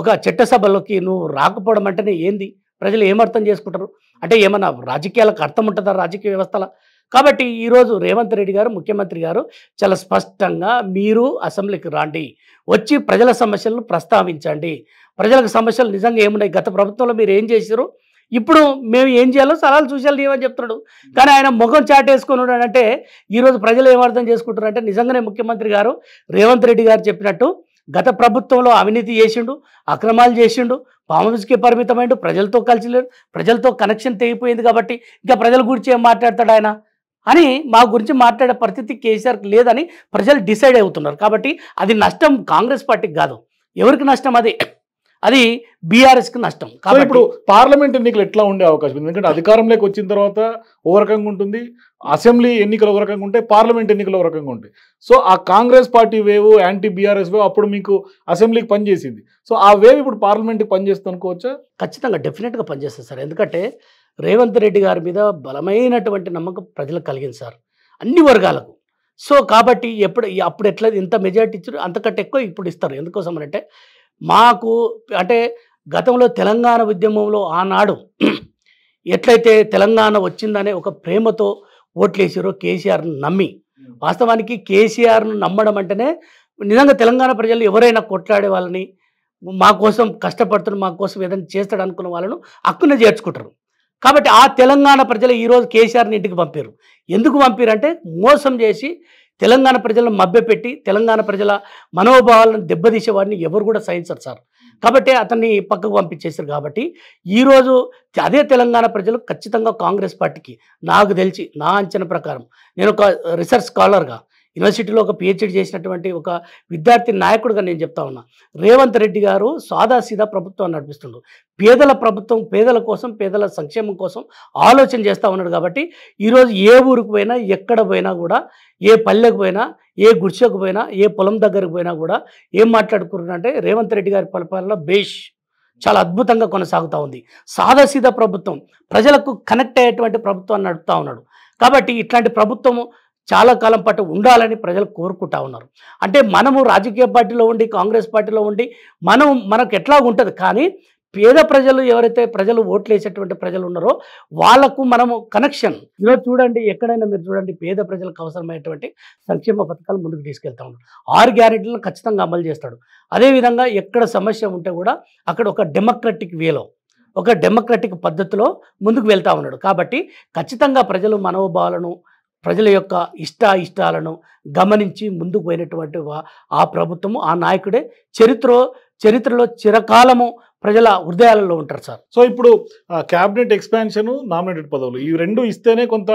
ఒక చట్టసభలోకి నువ్వు రాకపోవడం అంటేనే ఏంది? ప్రజలు ఏమర్థం చేసుకుంటారు? అంటే ఏమన్నా రాజకీయాలకు అర్థం ఉంటుందా రాజకీయ వ్యవస్థలో? కాబట్టి ఈరోజు రేవంత్ రెడ్డి గారు ముఖ్యమంత్రి గారు చాలా స్పష్టంగా మీరు అసెంబ్లీకి రాండి, వచ్చి ప్రజల సమస్యలను ప్రస్తావించండి, ప్రజలకు సమస్యలు నిజంగా ఏమున్నాయి, గత ప్రభుత్వంలో మీరు ఏం చేశారు, ఇప్పుడు మేము ఏం చేయాలో సలహాలు సూచనలు ఇవ్వని చెప్తున్నాడు. కానీ ఆయన ముఖం చాటేసుకొని ఉన్నాడంటే ఈరోజు ప్రజలు ఏమర్థం చేసుకుంటారు అంటే నిజంగానే ముఖ్యమంత్రి గారు రేవంత్ రెడ్డి గారు చెప్పినట్టు గత ప్రభుత్వంలో అవినీతి చేసిండు, అక్రమాలు చేసిండు, ఫామ్ హౌస్కి పరిమితమైండు, ప్రజలతో కలిసి లేడు, ప్రజలతో కనెక్షన్ తెగిపోయింది కాబట్టి ఇంకా ప్రజల గురించి ఏం మాట్లాడతాడు ఆయన అని మా గురించి మాట్లాడే పరిస్థితి కేసీఆర్కి లేదని ప్రజలు డిసైడ్ అవుతున్నారు. కాబట్టి అది నష్టం కాంగ్రెస్ పార్టీకి కాదు. ఎవరికి నష్టం? అది బీఆర్ఎస్కి నష్టం. కాబట్టి ఇప్పుడు పార్లమెంట్ ఎన్నికలు ఎట్లా ఉండే అవకాశం ఉంది? ఎందుకంటే అధికారంలోకి వచ్చిన తర్వాత ఓ రకంగా ఉంటుంది, అసెంబ్లీ ఎన్నికలు ఒక రకంగా ఉంటాయి, పార్లమెంట్ ఎన్నికలు ఒక రకంగా ఉంటాయి. సో ఆ Congress party wave, anti BRS wave అప్పుడు మీకు అసెంబ్లీకి పనిచేసింది. సో ఆ వేవ్ ఇప్పుడు పార్లమెంట్కి పనిచేస్తుంది అనుకోవచ్చా? ఖచ్చితంగా డెఫినెట్గా పనిచేస్తుంది సార్. ఎందుకంటే రేవంత్ రెడ్డి గారి మీద బలమైనటువంటి నమ్మకం ప్రజలకు కలిగింది సార్, అన్ని వర్గాలకు. సో కాబట్టి అప్పుడు ఎట్లా ఇంత మెజార్టీ ఇచ్చారు అంతకంటే ఎక్కువ ఇప్పుడు ఇస్తారు. ఎందుకోసం అంటే మాకు అంటే గతంలో తెలంగాణ ఉద్యమంలో ఆనాడు ఎట్లయితే తెలంగాణ వచ్చిందనే ఒక ప్రేమతో ఓట్లేసారో కేసీఆర్ను నమ్మి, వాస్తవానికి కేసీఆర్ను నమ్మడం అంటేనే నిజంగా తెలంగాణ ప్రజలు ఎవరైనా కొట్లాడే వాళ్ళని, మా కోసం కష్టపడుతున్న, మా కోసం ఏదైనా చేస్తాడు అనుకున్న వాళ్ళను హక్కున చేర్చుకుంటారు. కాబట్టి ఆ తెలంగాణ ప్రజలు ఈరోజు కేసీఆర్ని ఇంటికి పంపారు. ఎందుకు పంపారంటే మోసం చేసి తెలంగాణ ప్రజలను మభ్యపెట్టి తెలంగాణ ప్రజల మనోభావాలను దెబ్బతీసేవాడిని ఎవరు కూడా సహించరు సార్. కాబట్టి అతన్ని పక్కకు పంపించేశారు. కాబట్టి ఈరోజు అదే తెలంగాణ ప్రజలు ఖచ్చితంగా కాంగ్రెస్ పార్టీకి, నాకు తెలిసి నా అంచనా ప్రకారం, నేను ఒక రీసెర్చ్ స్కాలర్గా యూనివర్సిటీలో ఒక పిహెచ్డి చేసినటువంటి ఒక విద్యార్థి నాయకుడిగా నేను చెప్తా ఉన్నా, రేవంత్ రెడ్డి గారు సాదాసీదా ప్రభుత్వాన్ని నడిపిస్తుండ్రు. పేదల ప్రభుత్వం, పేదల కోసం, పేదల సంక్షేమం కోసం ఆలోచన చేస్తూ ఉన్నాడు. కాబట్టి ఈరోజు ఏ ఊరికి పోయినా, ఎక్కడ పోయినా కూడా, ఏ పల్లెకు పోయినా, ఏ గుడిసెకు పోయినా, ఏ పొలం దగ్గరకు పోయినా కూడా ఏం మాట్లాడుకుంటున్నారంటే రేవంత్ రెడ్డి గారి పరిపాలన బేష్ చాలా అద్భుతంగా కొనసాగుతూ ఉంది. సాదాసీదా ప్రభుత్వం, ప్రజలకు కనెక్ట్ అయ్యేటువంటి ప్రభుత్వాన్ని నడుపుతూ ఉన్నాడు. కాబట్టి ఇట్లాంటి ప్రభుత్వము చాలా కాలం పాటు ఉండాలని ప్రజలు కోరుకుంటా ఉన్నారు. అంటే మనము రాజకీయ పార్టీలో ఉండి, కాంగ్రెస్ పార్టీలో ఉండి మనకు ఎట్లా ఉంటుంది, కానీ పేద ప్రజలు ఎవరైతే ప్రజలు ఓట్లు వేసేటువంటి ప్రజలు ఉన్నారో వాళ్ళకు మనము కనెక్షన్. ఈరోజు చూడండి, ఎక్కడైనా మీరు చూడండి, పేద ప్రజలకు అవసరమైనటువంటి సంక్షేమ పథకాలు ముందుకు తీసుకెళ్తా ఉన్నాడు. 6 గ్యారెంటీలను ఖచ్చితంగా అమలు చేస్తాడు. అదేవిధంగా ఎక్కడ సమస్య ఉంటే కూడా అక్కడ ఒక డెమోక్రటిక్ వేలో, ఒక డెమోక్రటిక్ పద్ధతిలో ముందుకు వెళ్తూ ఉన్నాడు. కాబట్టి ఖచ్చితంగా ప్రజలు మనోభావాలను, ప్రజల యొక్క ఇష్టాలను గమనించి ముందుకు పోయినటువంటి ఆ ప్రభుత్వము, ఆ నాయకుడే చరిత్రలో చిరకాలము ప్రజల హృదయాలలో ఉంటారు సార్. సో ఇప్పుడు క్యాబినెట్ ఎక్స్పాన్షన్, నామినేటెడ్ పదవులు ఈ రెండు ఇస్తేనే కొంత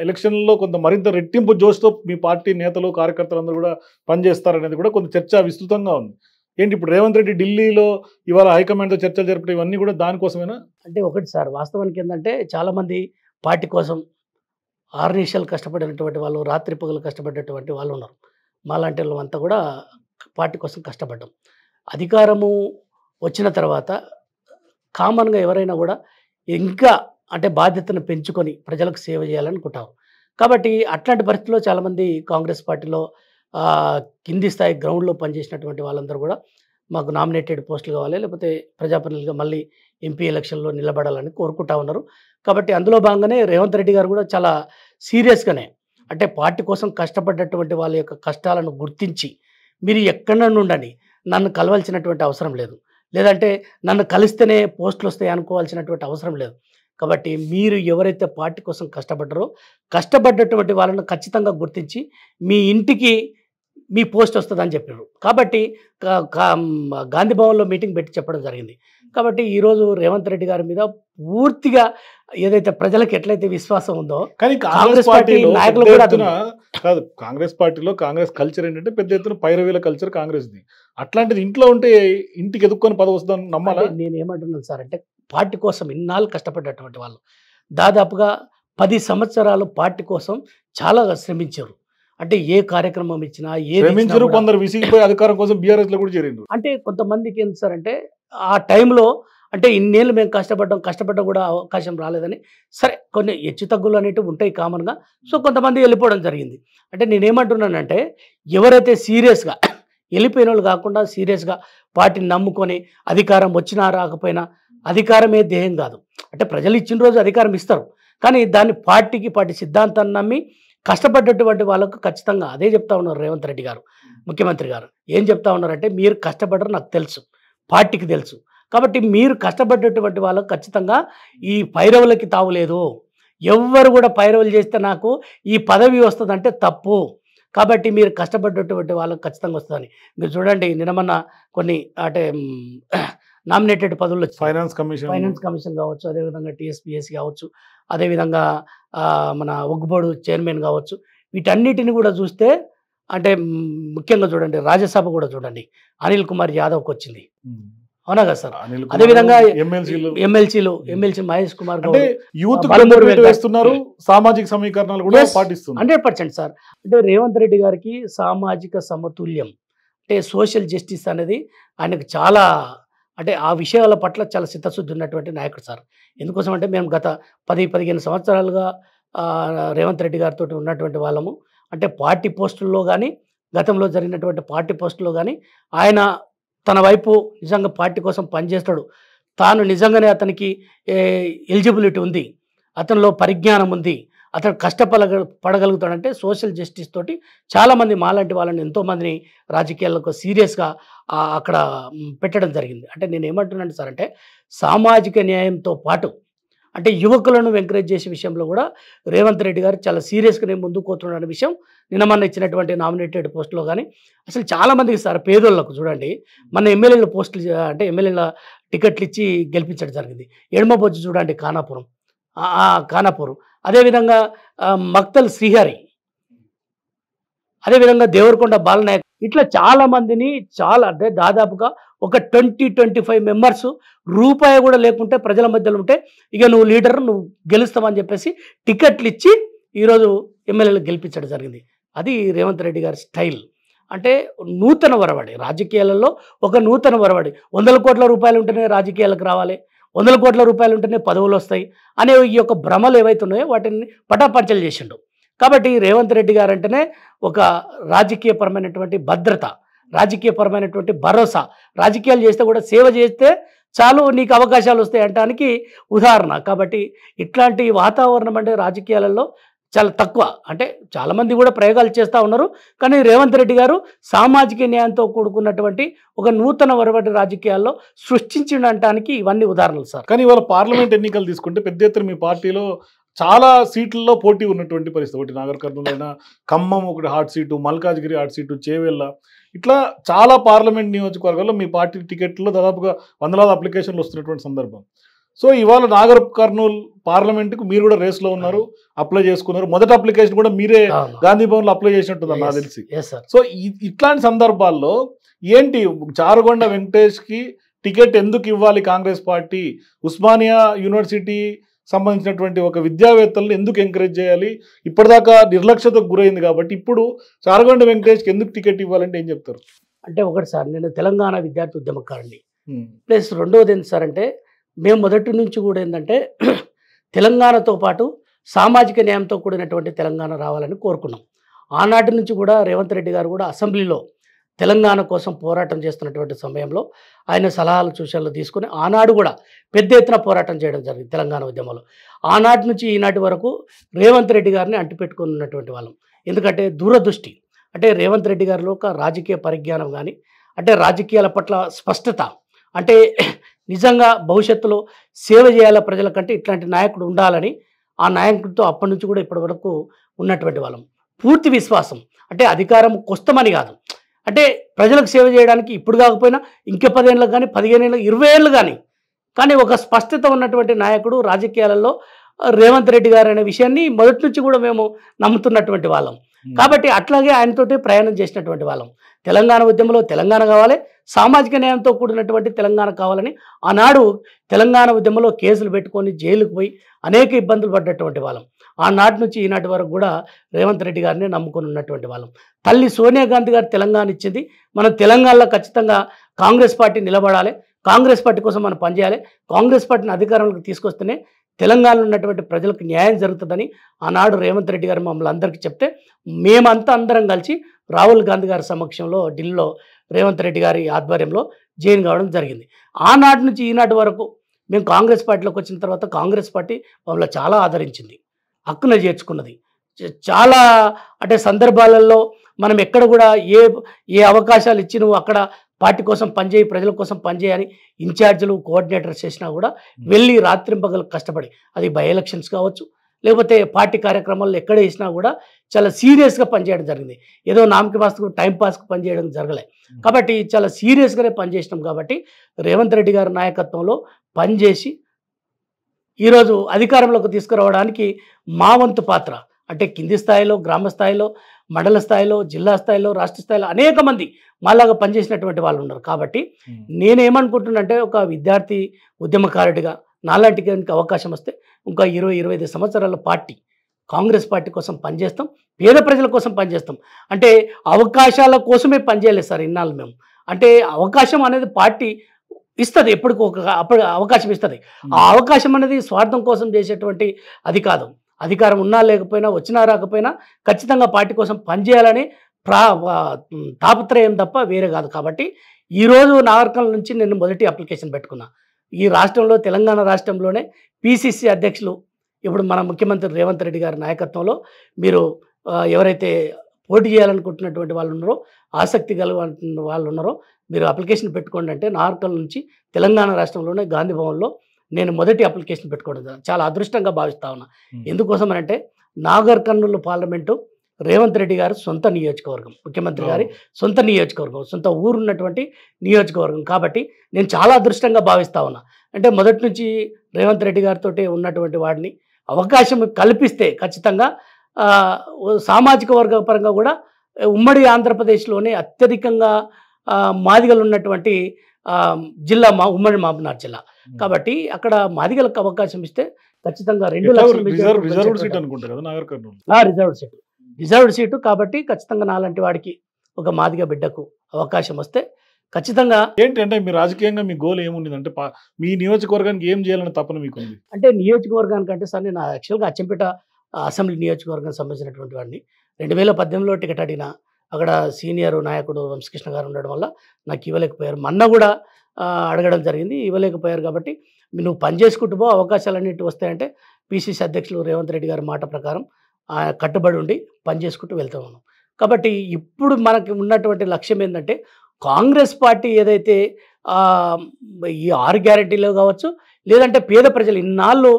ఎలక్షన్లో కొంత మరింత రెట్టింపు జోష్తో మీ పార్టీ నేతలు, కార్యకర్తలందరూ కూడా పనిచేస్తారనేది కూడా కొంత చర్చ విస్తృతంగా ఉంది. ఏంటి ఇప్పుడు రేవంత్ రెడ్డి ఢిల్లీలో ఇవాళ హైకమాండ్తో చర్చలు జరపడం ఇవన్నీ కూడా దానికోసమేనా? అంటే ఒకటి సార్, వాస్తవానికి ఏంటంటే చాలామంది పార్టీ కోసం 6 నిమిషాలు కష్టపడినటువంటి వాళ్ళు, రాత్రి పగలు కష్టపడేటువంటి వాళ్ళు ఉన్నారు. మాలాంటి వాళ్ళంతా కూడా పార్టీ కోసం కష్టపడ్డాం. అధికారము వచ్చిన తర్వాత కామన్గా ఎవరైనా కూడా ఇంకా అంటే బాధ్యతను పెంచుకొని ప్రజలకు సేవ చేయాలనుకుంటారు. కాబట్టి అట్లాంటి పరిస్థితుల్లో చాలామంది కాంగ్రెస్ పార్టీలో కింది స్థాయి గ్రౌండ్లో పనిచేసినటువంటి వాళ్ళందరూ కూడా మాకు నామినేటెడ్ పోస్టులు కావాలి, లేకపోతే ప్రజాప్రతినిధులుగా మళ్ళీ ఎంపీ ఎలక్షన్లో నిలబడాలని కోరుకుంటా ఉన్నారు. కాబట్టి అందులో భాగంగానే రేవంత్ రెడ్డి గారు కూడా చాలా సీరియస్గానే అంటే పార్టీ కోసం కష్టపడ్డటువంటి వాళ్ళ యొక్క కష్టాలను గుర్తించి, మీరు ఎక్కడి నుండి ఉండండి, నన్ను కలవాల్సినటువంటి అవసరం లేదు, లేదంటే నన్ను కలిస్తేనే పోస్టులు వస్తాయి అనుకోవాల్సినటువంటి అవసరం లేదు, కాబట్టి మీరు ఎవరైతే పార్టీ కోసం కష్టపడ్డారో కష్టపడ్డటువంటి వాళ్ళను ఖచ్చితంగా గుర్తించి మీ ఇంటికి మీ పోస్ట్ వస్తుందని చెప్పారు. కాబట్టి గాంధీ భవన్లో మీటింగ్ పెట్టి చెప్పడం జరిగింది. కాబట్టి ఈరోజు రేవంత్ రెడ్డి గారి మీద పూర్తిగా ఏదైతే ప్రజలకు ఎట్లయితే విశ్వాసం ఉందో, కానీ కాంగ్రెస్ పార్టీలో నాయకులు కూడా కాదు, కాంగ్రెస్ పార్టీలో కాంగ్రెస్ కల్చర్ ఏంటంటే పెద్ద ఎత్తున పైరవీల కల్చర్ కాంగ్రెస్ది. అట్లాంటిది ఇంట్లో ఉంటే ఇంటికి ఎదుక్కొని పదవి వస్తుందని నమ్మాలా? నేను ఏమంటున్నాను సార్ అంటే, పార్టీ కోసం ఇన్నాళ్ళు కష్టపడ్డటువంటి వాళ్ళు దాదాపుగా 10 సంవత్సరాలు పార్టీ కోసం చాలా శ్రమించారు. అంటే ఏ కార్యక్రమం ఇచ్చినా శ్రమించారు, కొందరు విసిగిపోయి అధికారం కోసం బీఆర్ఎస్ లో కూడా చేరిండ్రు. అంటే కొంతమందికి ఏంటి సార్ అంటే, ఆ టైంలో అంటే ఇన్నేళ్ళు మేము కష్టపడ్డం కూడా అవకాశం రాలేదని, సరే కొన్ని హెచ్చు తగ్గులు అనేటివి ఉంటాయి కామన్గా. సో కొంతమంది వెళ్ళిపోవడం జరిగింది. అంటే నేనేమంటున్నానంటే, ఎవరైతే సీరియస్గా వెళ్ళిపోయిన వాళ్ళు కాకుండా సీరియస్గా పార్టీని నమ్ముకొని అధికారం వచ్చినా రాకపోయినా అధికారమే ధ్యేయం కాదు. అంటే ప్రజలు ఇచ్చిన రోజు అధికారం ఇస్తారు, కానీ దాన్ని పార్టీ సిద్ధాంతాన్ని నమ్మి కష్టపడ్డటువంటి వాళ్ళకు ఖచ్చితంగా అదే చెప్తా ఉన్నారు రేవంత్ రెడ్డి గారు, ముఖ్యమంత్రి గారు. ఏం చెప్తా ఉన్నారంటే, మీరు కష్టపడరు నాకు తెలుసు, పార్టీకి తెలుసు, కాబట్టి మీరు కష్టపడ్డటువంటి వాళ్ళకు ఖచ్చితంగా ఈ పైరవులకి తావులేదు. ఎవ్వరు కూడా పైరవులు చేస్తే నాకు ఈ పదవి వస్తుందంటే తప్పు. కాబట్టి మీరు కష్టపడ్డటువంటి వాళ్ళకు ఖచ్చితంగా వస్తుందని. మీరు చూడండి, నిన్న కొన్ని అంటే నామినేటెడ్ పదవులు ఫైనాన్స్ కమిషన్ కావచ్చు, అదేవిధంగా టీఎస్పీఎస్సీ కావచ్చు, అదేవిధంగా మన వక్ఫ్ బోర్డు చైర్మన్ కావచ్చు, వీటన్నిటిని కూడా చూస్తే అంటే ముఖ్యంగా చూడండి, రాజ్యసభ కూడా చూడండి అనిల్ కుమార్ యాదవ్కి వచ్చింది, అవునా కదా సార్? అదేవిధంగా ఎమ్మెల్సీ మహేష్ కుమార్ సామాజిక సమీకరణాలు కూడా పాటిస్తున్నారు 100% సార్. అంటే రేవంత్ రెడ్డి గారికి సామాజిక సమతుల్యం అంటే సోషల్ జస్టిస్ అనేది ఆయనకు చాలా, అంటే ఆ విషయాల పట్ల చాలా చిత్తశుద్ధి ఉన్నటువంటి నాయకుడు సార్. ఎందుకోసం అంటే మేము గత 10-15 సంవత్సరాలుగా రేవంత్ రెడ్డి గారితో ఉన్నటువంటి వాళ్ళము. అంటే పార్టీ పోస్టుల్లో కానీ, గతంలో జరిగినటువంటి పార్టీ పోస్టుల్లో కానీ ఆయన తన వైపు నిజంగా పార్టీ కోసం పనిచేస్తాడు. తాను నిజంగానే అతనికి ఎలిజిబిలిటీ ఉంది, అతనిలో పరిజ్ఞానం ఉంది, అతను పడగలుగుతాడంటే సోషల్ జస్టిస్ తోటి చాలామంది మాలాంటి వాళ్ళని ఎంతోమందిని రాజకీయాలకు సీరియస్గా అక్కడ పెట్టడం జరిగింది. అంటే నేను ఏమంటున్నాను సార్ అంటే, సామాజిక న్యాయంతో పాటు అంటే యువకులను ఎంకరేజ్ చేసే విషయంలో కూడా రేవంత్ రెడ్డి గారు చాలా సీరియస్గానే ముందుకు పోతున్నాడనే విషయం నిన్న ఇచ్చినటువంటి నామినేటెడ్ పోస్టులో కానీ అసలు చాలామందికి సార్, పేదోళ్ళకు చూడండి, మన ఎమ్మెల్యేల పోస్టులు అంటే ఎమ్మెల్యేల టికెట్లు ఇచ్చి గెలిపించడం జరిగింది. ఎడమబొజ్జు చూడండి ఖానాపూర్, అదేవిధంగా మక్తల్ శ్రీహరి, అదేవిధంగా దేవరకొండ బాలనాయక్, ఇట్లా చాలామందిని అంటే దాదాపుగా ఒక 20-25 మెంబర్స్ రూపాయి కూడా లేకుంటే ప్రజల మధ్యలో ఉంటే ఇక నువ్వు లీడర్, నువ్వు గెలుస్తావని చెప్పేసి టికెట్లు ఇచ్చి ఈరోజు ఎమ్మెల్యేలు గెలిపించడం జరిగింది. అది రేవంత్ రెడ్డి గారి స్టైల్. అంటే నూతన వరవడి రాజకీయాలలో, ఒక నూతన వరవడి. 100 కోట్ల రూపాయలు ఉంటేనే రాజకీయాలకు రావాలి, 100 కోట్ల రూపాయలు ఉంటేనే పదవులు వస్తాయి అనే ఈ యొక్క భ్రమలు ఏవైతే ఉన్నాయో వాటిని పటాపంచలు చేసిండు. కాబట్టి రేవంత్ రెడ్డి గారు అంటేనే ఒక రాజకీయపరమైనటువంటి భద్రత, రాజకీయపరమైనటువంటి భరోసా. రాజకీయాలు చేస్తే కూడా సేవ చేస్తే చాలు నీకు అవకాశాలు వస్తాయి అంటానికి ఉదాహరణ. కాబట్టి ఇట్లాంటి వాతావరణం అంటే రాజకీయాలలో చాలా తక్కువ. అంటే చాలామంది కూడా ప్రయోగాలు చేస్తూ ఉన్నారు, కానీ రేవంత్ రెడ్డి గారు సామాజిక న్యాయంతో కూడుకున్నటువంటి ఒక నూతన వరవడి రాజకీయాల్లో సృష్టించడానికి ఇవన్నీ ఉదాహరణలు సార్. కానీ ఇవాళ పార్లమెంట్ ఎన్నికలు తీసుకుంటే పెద్ద ఎత్తున మీ పార్టీలో చాలా సీట్లలో పోటీ ఉన్నటువంటి పరిస్థితి. ఒకటి నాగర్ కర్నూలు అయినా, ఖమ్మం ఒకటి hot seat, Malkajgiri hot seat, Chevella, ఇట్లా చాలా పార్లమెంట్ నియోజకవర్గాల్లో మీ పార్టీ టికెట్లో దాదాపుగా వందలాది అప్లికేషన్లు వస్తున్నటువంటి సందర్భం. సో ఇవాళ నాగర్ కర్నూలు పార్లమెంట్కు మీరు కూడా రేస్లో ఉన్నారు, అప్లై చేసుకున్నారు. మొదటి అప్లికేషన్ కూడా మీరే గాంధీ భవన్లో అప్లై చేసినట్టుంది నాకు తెలిసి. సో ఇట్లాంటి సందర్భాల్లో ఏంటి చారుగొండ వెంకటేష్కి టికెట్ ఎందుకు ఇవ్వాలి కాంగ్రెస్ పార్టీ? ఉస్మానియా యూనివర్సిటీ సంబంధించినటువంటి ఒక విద్యావేత్తలను ఎందుకు ఎంకరేజ్ చేయాలి? ఇప్పటిదాకా నిర్లక్ష్యతకు గురైంది కాబట్టి ఇప్పుడు చారుగొండ వెంకటేష్కి ఎందుకు టికెట్ ఇవ్వాలంటే ఏం చెప్తారు? అంటే ఒకటి సార్, నేను తెలంగాణ విద్యార్థి ఉద్యమకారుని, ప్లస్ రెండవది ఏంటి సార్ అంటే, మేము మొదటి నుంచి కూడా ఏంటంటే తెలంగాణతో పాటు సామాజిక న్యాయంతో కూడినటువంటి తెలంగాణ రావాలని కోరుకున్నాం. ఆనాటి నుంచి కూడా రేవంత్ రెడ్డి గారు కూడా అసెంబ్లీలో తెలంగాణ కోసం పోరాటం చేస్తున్నటువంటి సమయంలో ఆయన సలహాలు సూచనలు తీసుకుని ఆనాడు కూడా పెద్ద ఎత్తున పోరాటం చేయడం జరిగింది తెలంగాణ ఉద్యమంలో. ఆనాటి నుంచి ఈనాటి వరకు రేవంత్ రెడ్డి గారిని అంటిపెట్టుకున్నటువంటి వాళ్ళం. ఎందుకంటే దూరదృష్టి, అంటే రేవంత్ రెడ్డి గారిలో ఒక రాజకీయ పరిజ్ఞానం కానీ, అంటే రాజకీయాల పట్ల స్పష్టత, అంటే నిజంగా భవిష్యత్తులో సేవ చేయాల ప్రజల కంటే ఇట్లాంటి నాయకుడు ఉండాలని ఆ నాయకుడితో అప్పటి నుంచి కూడా ఇప్పటి వరకు ఉన్నటువంటి వాళ్ళం. పూర్తి విశ్వాసం. అంటే అధికారం కొస్తమని కాదు, అంటే ప్రజలకు సేవ చేయడానికి ఇప్పుడు కాకపోయినా ఇంకే 10 ఏళ్ళకు కానీ 15 ఏళ్ళకు 20 ఏళ్ళు కానీ ఒక స్పష్టత ఉన్నటువంటి నాయకుడు రాజకీయాలలో రేవంత్ రెడ్డి గారు అనే విషయాన్ని మొదటి నుంచి కూడా మేము నమ్ముతున్నటువంటి వాళ్ళం. కాబట్టి అట్లాగే ఆయనతోటి ప్రయాణం చేసినటువంటి వాళ్ళం. తెలంగాణ ఉద్యమంలో తెలంగాణ కావాలి, సామాజిక న్యాయంతో కూడినటువంటి తెలంగాణ కావాలని ఆనాడు తెలంగాణ ఉద్యమంలో కేసులు పెట్టుకొని జైలుకు పోయి అనేక ఇబ్బందులు పడ్డటువంటి వాళ్ళం. ఆనాటి నుంచి ఈనాటి వరకు కూడా రేవంత్ రెడ్డి గారిని నమ్ముకొని ఉన్నటువంటి వాళ్ళం. తల్లి సోనియా గాంధీ గారు తెలంగాణ ఇచ్చింది, మనం తెలంగాణలో ఖచ్చితంగా కాంగ్రెస్ పార్టీ నిలబడాలి, కాంగ్రెస్ పార్టీ కోసం మనం పనిచేయాలి, కాంగ్రెస్ పార్టీని అధికారంలోకి తీసుకొస్తేనే తెలంగాణలో ఉన్నటువంటి ప్రజలకు న్యాయం జరుగుతుందని ఆనాడు రేవంత్ రెడ్డి గారు మమ్మల్ని అందరికీ చెప్తే మేమంతా అందరం కలిసి రాహుల్ గాంధీ గారి సమక్షంలో ఢిల్లీలో రేవంత్ రెడ్డి గారి ఆధ్వర్యంలో జాయిన్ కావడం జరిగింది. ఆనాటి నుంచి ఈనాటి వరకు మేము కాంగ్రెస్ పార్టీలోకి వచ్చిన తర్వాత కాంగ్రెస్ పార్టీ మమ్మల్ని చాలా ఆదరించింది, హక్కున చేర్చుకున్నది. చాలా అంటే సందర్భాలలో మనం ఎక్కడ కూడా ఏ అవకాశాలు ఇచ్చి నువ్వు అక్కడ పార్టీ కోసం పనిచేయి, ప్రజల కోసం పనిచేయని ఇన్ఛార్జీలు కోఆర్డినేటర్స్ చేసినా కూడా వెళ్ళి రాత్రింపగలు కష్టపడి, అది బై ఎలక్షన్స్ కావచ్చు లేకపోతే పార్టీ కార్యక్రమాల్లో ఎక్కడ వేసినా కూడా చాలా సీరియస్గా పనిచేయడం జరిగింది. ఏదో నామకి వాస్తు టైంపాస్కి పనిచేయడం జరగలే. కాబట్టి చాలా సీరియస్గానే పనిచేసినాం. కాబట్టి రేవంత్ రెడ్డి గారి నాయకత్వంలో పనిచేసి ఈరోజు అధికారంలోకి తీసుకురావడానికి మా వంతు పాత్ర అంటే కింది స్థాయిలో, గ్రామ స్థాయిలో, మండల స్థాయిలో, జిల్లా స్థాయిలో, రాష్ట్ర స్థాయిలో అనేక మంది మాలాగా పనిచేసినటువంటి వాళ్ళు ఉన్నారు. కాబట్టి నేనేమనుకుంటున్నానంటే ఒక విద్యార్థి ఉద్యమకారుడిగా నాలాంటి అవకాశం వస్తే ఇంకా 20-25 సంవత్సరాల పార్టీ కాంగ్రెస్ పార్టీ కోసం పనిచేస్తాం, పేద ప్రజల కోసం పనిచేస్తాం. అంటే అవకాశాల కోసమే పనిచేయలేదు సార్ ఇన్నాళ్ళు మేము. అంటే అవకాశం అనేది పార్టీ ఇస్తుంది, ఎప్పటికో అప్పుడు అవకాశం ఇస్తుంది. ఆ అవకాశం అనేది స్వార్థం కోసం చేసేటువంటి అది కాదు. అధికారం ఉన్నా లేకపోయినా, వచ్చినా రాకపోయినా ఖచ్చితంగా పార్టీ కోసం పనిచేయాలని తాపత్రయం తప్ప వేరే కాదు. కాబట్టి ఈరోజు నాగర్కర్నూల్ నుంచి నేను మొదటి అప్లికేషన్ పెట్టుకున్నా. ఈ రాష్ట్రంలో తెలంగాణ రాష్ట్రంలోనే పిసిసి అధ్యక్షులు ఇప్పుడు మన ముఖ్యమంత్రి రేవంత్ రెడ్డి గారి నాయకత్వంలో మీరు ఎవరైతే పోటీ చేయాలనుకుంటున్నటువంటి వాళ్ళు ఉన్నారో, ఆసక్తి కలిగిన వాళ్ళు ఉన్నారో మీరు అప్లికేషన్ పెట్టుకోండి అంటే నాగర్కర్నూల్ నుంచి తెలంగాణ రాష్ట్రంలోనే గాంధీ భవన్లో నేను మొదటి అప్లికేషన్ పెట్టుకోవడం చాలా అదృష్టంగా భావిస్తా ఉన్నా. ఎందుకోసం అంటే నాగర్కర్నూలు పార్లమెంటు రేవంత్ రెడ్డి గారు సొంత నియోజకవర్గం, ముఖ్యమంత్రి గారి సొంత నియోజకవర్గం, సొంత ఊరున్నటువంటి నియోజకవర్గం. కాబట్టి నేను చాలా అదృష్టంగా భావిస్తా ఉన్నా. అంటే మొదటి నుంచి రేవంత్ రెడ్డి గారితో ఉన్నటువంటి వాడిని అవకాశం కల్పిస్తే ఖచ్చితంగా సామాజిక వర్గ పరంగా కూడా ఉమ్మడి ఆంధ్రప్రదేశ్లోనే అత్యధికంగా మాదిగలు ఉన్నటువంటి జిల్లా ఉమ్మడి మహబూబ్నగర్ జిల్లా. కాబట్టి అక్కడ మాదిగలకు అవకాశం ఇస్తే ఖచ్చితంగా 2 లక్షల రిజర్వ్డ్ సీటు. కాబట్టి ఖచ్చితంగా నాలాంటి వాడికి ఒక మాదిగ బిడ్డకు అవకాశం వస్తే ఖచ్చితంగా ఏంటంటే మీ రాజకీయంగా మీ గోల్ ఏముంది అంటే మీ నియోజకవర్గానికి ఏం చేయాలని తపన మీకుంది? అంటే నియోజకవర్గానికి అంటే సార్ నేను యాక్చువల్గా అచ్చంపేట అసెంబ్లీ నియోజకవర్గానికి సంబంధించినటువంటి వాడిని 2018లో టికెట్ అడిగిన. అక్కడ సీనియర్ నాయకుడు వంశకృష్ణ గారు ఉండడం వల్ల నాకు ఇవ్వలేకపోయారు. మొన్న కూడా అడగడం జరిగింది, ఇవ్వలేకపోయారు. కాబట్టి నువ్వు పని చేసుకుంటూ పో, అవకాశాలన్నిటి వస్తాయంటే పిసిసి అధ్యక్షులు రేవంత్ రెడ్డి గారి మాట ప్రకారం కట్టుబడి ఉండి పని చేసుకుంటూ వెళ్తూ ఉన్నాం. కాబట్టి ఇప్పుడు మనకి ఉన్నటువంటి లక్ష్యం ఏంటంటే కాంగ్రెస్ పార్టీ ఏదైతే ఈ 6 గ్యారెంటీలు కావచ్చు, లేదంటే పేద ప్రజలు ఇన్నాళ్ళు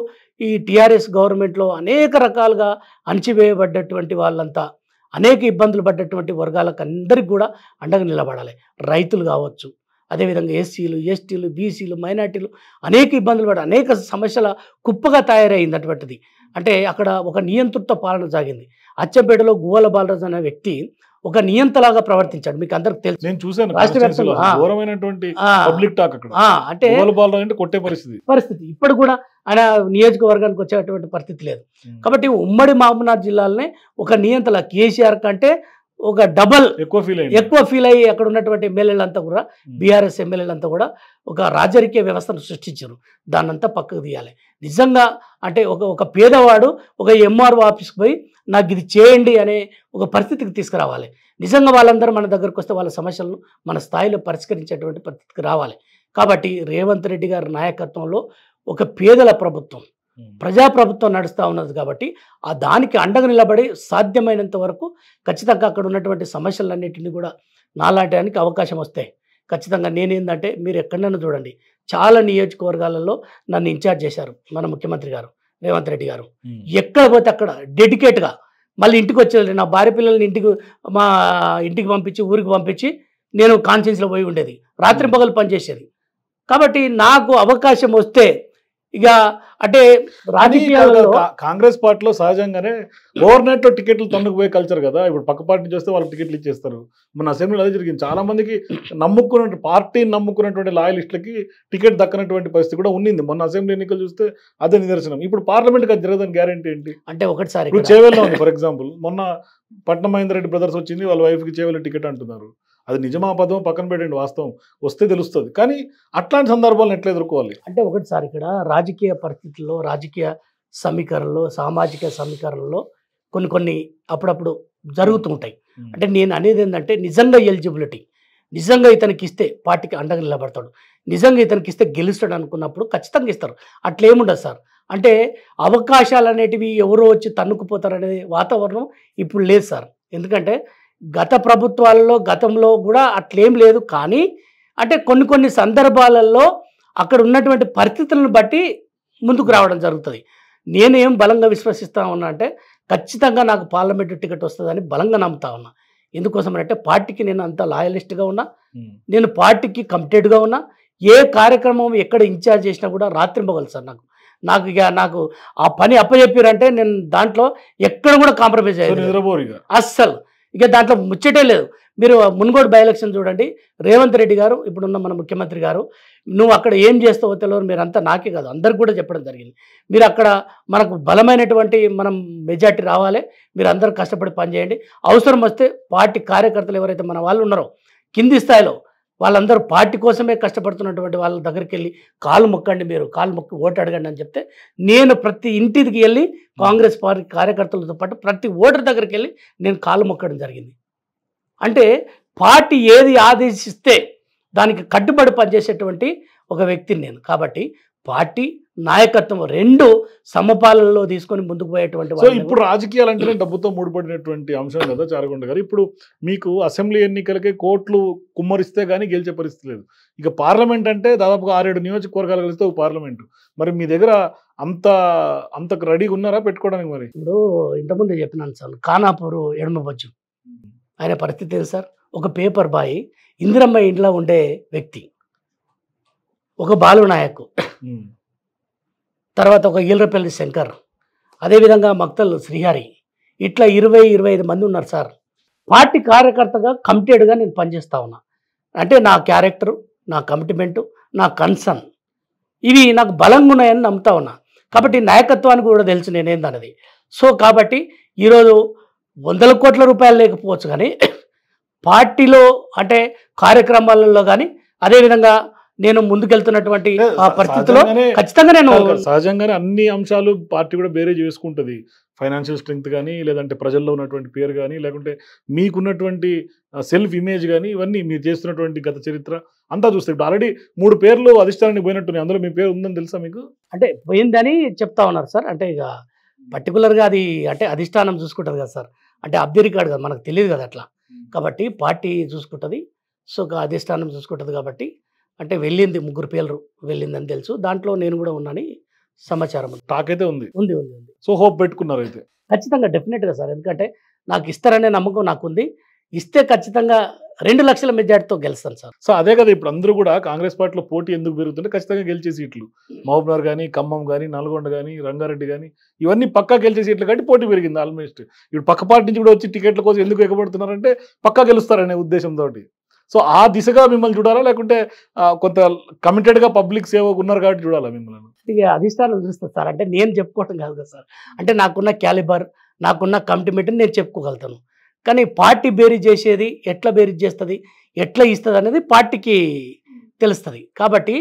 ఈ టీఆర్ఎస్ గవర్నమెంట్లో అనేక రకాలుగా అణచివేయబడ్డటువంటి వాళ్ళంతా అనేక ఇబ్బందులు పడ్డటువంటి వర్గాలకు అందరికీ కూడా అండగా నిలబడాలి. రైతులు కావచ్చు, అదేవిధంగా ఎస్సీలు, ఎస్టీలు, బీసీలు, మైనార్టీలు అనేక ఇబ్బందులు పడి అనేక సమస్యల కుప్పగా తయారైంది అటువంటిది. అంటే అక్కడ ఒక నియంతృత్వ పాలన సాగింది. అచ్చంపేటలో గువ్వల బాలరాజు అనే వ్యక్తి ఒక నియంతలాగా ప్రవర్తించాడు. మీకు అందరికి తెలుసు, నేను చూశాను. అంటే కొట్టే పరిస్థితి ఇప్పుడు కూడా ఆయన నియోజకవర్గానికి వచ్చేటువంటి పరిస్థితి లేదు. కాబట్టి ఉమ్మడి మహబూబ్నగర్ జిల్లాలోనే ఒక నియంతల కేసీఆర్ కంటే ఒక డబల్ ఎక్కువ ఫీల్ అయ్యి అక్కడ ఉన్నటువంటి ఎమ్మెల్యేలంతా కూడా, బీఆర్ఎస్ ఎమ్మెల్యేలంతా కూడా ఒక రాజకీయ వ్యవస్థను సృష్టించారు. దాన్నంతా పక్కకు తీయాలి. నిజంగా అంటే ఒక పేదవాడు ఒక ఎంఆర్ఓ ఆఫీస్కి పోయి నాకు ఇది చేయండి అనే ఒక పరిస్థితికి తీసుకురావాలి. నిజంగా వాళ్ళందరూ మన దగ్గరకు వస్తే వాళ్ళ సమస్యలను మన స్థాయిలో పరిష్కరించేటువంటి పరిస్థితికి రావాలి. కాబట్టి రేవంత్ రెడ్డి గారి నాయకత్వంలో ఒక పేదల ప్రభుత్వం, ప్రజాప్రభుత్వం నడుస్తూ ఉన్నది. కాబట్టి దానికి అండగా నిలబడి సాధ్యమైనంత వరకు ఖచ్చితంగా అక్కడ ఉన్నటువంటి సమస్యలన్నింటినీ కూడా నాలాంటి అవకాశం వస్తాయి. ఖచ్చితంగా నేనేందంటే మీరు ఎక్కడైనా చూడండి చాలా నియోజకవర్గాలలో నన్ను ఇన్ఛార్జ్ చేశారు మన ముఖ్యమంత్రి గారు రేవంత్ రెడ్డి గారు. ఎక్కడ పోతే అక్కడ డెడికేట్గా మళ్ళీ ఇంటికి వచ్చేది నా భార్య పిల్లల్ని మా ఇంటికి పంపించి ఊరికి పంపించి నేను కాన్ఫరెన్స్లో పోయి ఉండేది, రాత్రి పగలు పనిచేసేది. కాబట్టి నాకు అవకాశం వస్తే ఇక అంటే రాజకీయాలలో కాంగ్రెస్ పార్టీలో సహజంగానే ఓవర్ నైట్ లో టికెట్లు తన్నుకుపోయే కల్చర్ కదా. ఇప్పుడు పక్క పార్టీ చేస్తే వాళ్ళకి టికెట్లు ఇచ్చేస్తారు. మన అసెంబ్లీలో అదే జరిగింది. చాలా మందికి పార్టీని నమ్ముకున్నటువంటి లాయలిస్టులకి టికెట్ దక్కనటువంటి పరిస్థితి కూడా ఉన్నింది. మొన్న అసెంబ్లీ ఎన్నికలు చూస్తే అదే నిదర్శనం. ఇప్పుడు పార్లమెంట్ అది జరగదని గ్యారెంటీ ఏంటి? అంటే ఒకటిసారి ఇప్పుడు చేవేల్లో ఉంది ఫర్ ఎగ్జాంపుల్. మొన్న పట్నం మహేందర్ రెడ్డి బ్రదర్స్ వచ్చింది, వాళ్ళ వైఫ్కి చేవేళ్ళ టికెట్ అంటున్నారు. అది నిజమా పదమో పక్కన పెట్టండి, వాస్తవం వస్తే తెలుస్తుంది. కానీ అట్లాంటి సందర్భాలను ఎట్లా ఎదుర్కోవాలి? అంటే ఒకటిసారి ఇక్కడ రాజకీయ పరిస్థితుల్లో, రాజకీయ సమీకరణలో, సామాజిక సమీకరణలో కొన్ని అప్పుడప్పుడు జరుగుతూ ఉంటాయి. అంటే నేను అనేది ఏంటంటే నిజంగా ఎలిజిబిలిటీ, నిజంగా ఇతనికి ఇస్తే పార్టీకి అండగా నిలబడతాడు, నిజంగా ఇతనికి ఇస్తే గెలుస్తాడు అనుకున్నప్పుడు ఖచ్చితంగా ఇస్తారు. అట్లేముండదు సార్. అంటే అవకాశాలు అనేటివి ఎవరో వచ్చి తన్నుకుపోతారు అనే వాతావరణం ఇప్పుడు లేదు సార్. ఎందుకంటే గత ప్రభుత్వాలలో గతంలో కూడా అట్లేం లేదు. కానీ అంటే కొన్ని సందర్భాలలో అక్కడ ఉన్నటువంటి పరిస్థితులను బట్టి ముందుకు రావడం జరుగుతుంది. నేనేం బలంగా విశ్వసిస్తా ఉన్నా అంటే ఖచ్చితంగా నాకు పార్లమెంటు టికెట్ వస్తుందని బలంగా నమ్ముతా ఉన్నా. ఎందుకోసం అంటే పార్టీకి నేను అంత లాయలిస్ట్గా ఉన్నా, నేను పార్టీకి కమిటెడ్గా ఉన్నా. ఏ కార్యక్రమం ఎక్కడ ఇన్ఛార్జ్ చేసినా కూడా రాత్రింపగలదు సార్. నాకు ఆ పని అప్పచెప్పారంటే నేను దాంట్లో ఎక్కడ కూడా కాంప్రమైజ్ అయ్యేది అస్సలు. ఇక దాంట్లో ముచ్చటే లేదు. మీరు మున్గోడు బై ఎలక్షన్ చూడండి, రేవంత్ రెడ్డి గారు ఇప్పుడున్న మన ముఖ్యమంత్రి గారు, నువ్వు అక్కడ ఏం చేస్తావో తెలియదు, మీరంతా నాకే కాదు అందరికి కూడా చెప్పడం జరిగింది. మీరు అక్కడ మనకు బలమైనటువంటి మనం మెజార్టీ రావాలి, మీరు అందరూ కష్టపడి పనిచేయండి. అవసరం వస్తే పార్టీ కార్యకర్తలు ఎవరైతే మన వాళ్ళు ఉన్నారో కింది స్థాయిలో వాళ్ళందరూ పార్టీ కోసమే కష్టపడుతున్నటువంటి వాళ్ళ దగ్గరికి వెళ్ళి కాలు మొక్కండి, మీరు కాలు మొక్కి ఓటు అడగండి అని చెప్తే నేను ప్రతి ఇంటికి వెళ్ళి కాంగ్రెస్ పార్టీ కార్యకర్తలతో పాటు ప్రతి ఓటర్ దగ్గరికి వెళ్ళి నేను కాలు మొక్కడం జరిగింది. అంటే పార్టీ ఏది ఆదేశిస్తే దానికి కట్టుబడి పనిచేసేటువంటి ఒక వ్యక్తిని నేను. కాబట్టి పార్టీ నాయకత్వం రెండు సమపాలనలో తీసుకొని ముందుకు పోయేటువంటి. సో ఇప్పుడు రాజకీయాలు అంటేనే డబ్బుతో ముడిపడినటువంటి అంశం కదా చారగొండ గారు. ఇప్పుడు మీకు అసెంబ్లీ ఎన్నికలకే కోట్లు కుమ్మరిస్తే కానీ గెలిచే పరిస్థితి లేదు. ఇక పార్లమెంట్ అంటే దాదాపుగా 6-7 నియోజకవర్గాలు కలిస్తే ఒక పార్లమెంట్. మరి మీ దగ్గర అంత రెడీగా ఉన్నారా పెట్టుకోవడానికి? మరి ఇప్పుడు ఇంతకుముందు చెప్పినాను సార్, ఖానాపూర్ ఎడమబొజ్జు ఆయన పరిస్థితి ఏంటి సార్? ఒక పేపర్ బాయ్, ఇందిరమ్మ ఇంట్లో ఉండే వ్యక్తి, ఒక బాలు నాయక్, తర్వాత ఒక ఈలరపల్లి శంకర్, అదేవిధంగా మక్తల్ శ్రీహరి, ఇట్లా 20-25 మంది ఉన్నారు సార్. పార్టీ కార్యకర్తగా కమిటెడ్గా నేను పనిచేస్తా ఉన్నా. అంటే నా క్యారెక్టరు, నా కమిట్మెంటు, నా కన్సర్న్ ఇవి నాకు బలంగా ఉన్నాయని నమ్ముతా ఉన్నా. కాబట్టి నాయకత్వానికి కూడా తెలుసు నేనేందన్నది. సో కాబట్టి ఈరోజు 100 కోట్ల రూపాయలు లేకపోవచ్చు, కానీ పార్టీలో అంటే కార్యక్రమాలలో కానీ అదేవిధంగా నేను ముందుకెళ్తున్నటువంటి పరిస్థితిలో ఖచ్చితంగా నేను సహజంగానే అన్ని అంశాలు పార్టీ కూడా బేరే చేసుకుంటుంది. ఫైనాన్షియల్ స్ట్రెంగ్త్ కానీ, లేదంటే ప్రజల్లో ఉన్నటువంటి పేరు కానీ, లేకుంటే మీకున్నటువంటి సెల్ఫ్ ఇమేజ్ కానీ, ఇవన్నీ మీరు చేస్తున్నటువంటి గత చరిత్ర అంతా చూస్తే ఇప్పుడు ఆల్రెడీ 3 పేర్లు అధిష్టానానికి పోయినట్టున్నాయి. అందులో మీ పేరు ఉందని తెలుసా మీకు? అంటే పోయిందని చెప్తా ఉన్నారు సార్. అంటే ఇక పర్టికులర్గా అది అంటే అధిష్టానం చూసుకుంటుంది కదా సార్. అంటే అభ్యర్థి కాదు కదా, మనకు తెలియదు కదా అట్లా. కాబట్టి పార్టీ చూసుకుంటుంది. సో అధిష్టానం చూసుకుంటుంది. కాబట్టి అంటే వెళ్ళింది 3 పేర్లు వెళ్ళిందని తెలుసు. దాంట్లో నేను కూడా ఉన్నానని సమాచారం. టాక్ అయితే ఉంది. సో హోప్ పెట్టుకున్నారు అయితే? ఖచ్చితంగా డెఫినెట్గా సార్. ఎందుకంటే నాకు ఇస్తారనే నమ్మకం నాకుంది. ఇస్తే ఖచ్చితంగా 2 లక్షల మెజార్టీతో గెలుస్తాను సార్. సో అదే కదా ఇప్పుడు అందరూ కూడా కాంగ్రెస్ పార్టీలో పోటీ ఎందుకు పెరుగుతుంటే ఖచ్చితంగా గెలిచే సీట్లు మహబూబ్నగర్ కానీ, ఖమ్మం కానీ, నల్గొండ కానీ, రంగారెడ్డి కానీ ఇవన్నీ పక్కా గెలిచే సీట్లు కాబట్టి పోటీ పెరిగింది ఆల్మోస్ట్. ఇప్పుడు పక్క పార్టీ నుంచి కూడా వచ్చి టికెట్ల కోసం ఎందుకు ఎగబడుతున్నారంటే పక్కా గెలుస్తారనే ఉద్దేశంతో. సో ఆ దిశగా మిమ్మల్ని చూడాలా, లేకుంటే కొంత కమిటెడ్గా పబ్లిక్ సేవ ఉన్నారు కాబట్టి చూడాలా మిమ్మల్ని? ఇక అధిష్టానం చూస్తుంది సార్. అంటే నేను చెప్పుకోవటం కాదు కదా సార్. అంటే నాకున్న క్యాలిబర్, నాకున్న కమిట్మెంట్ని నేను చెప్పుకోగలుగుతాను. కానీ పార్టీ బేరీజ్ చేసేది ఎట్లా బేరీజ్ చేస్తుంది, ఎట్లా ఇస్తుంది అనేది పార్టీకి తెలుస్తుంది. కాబట్టి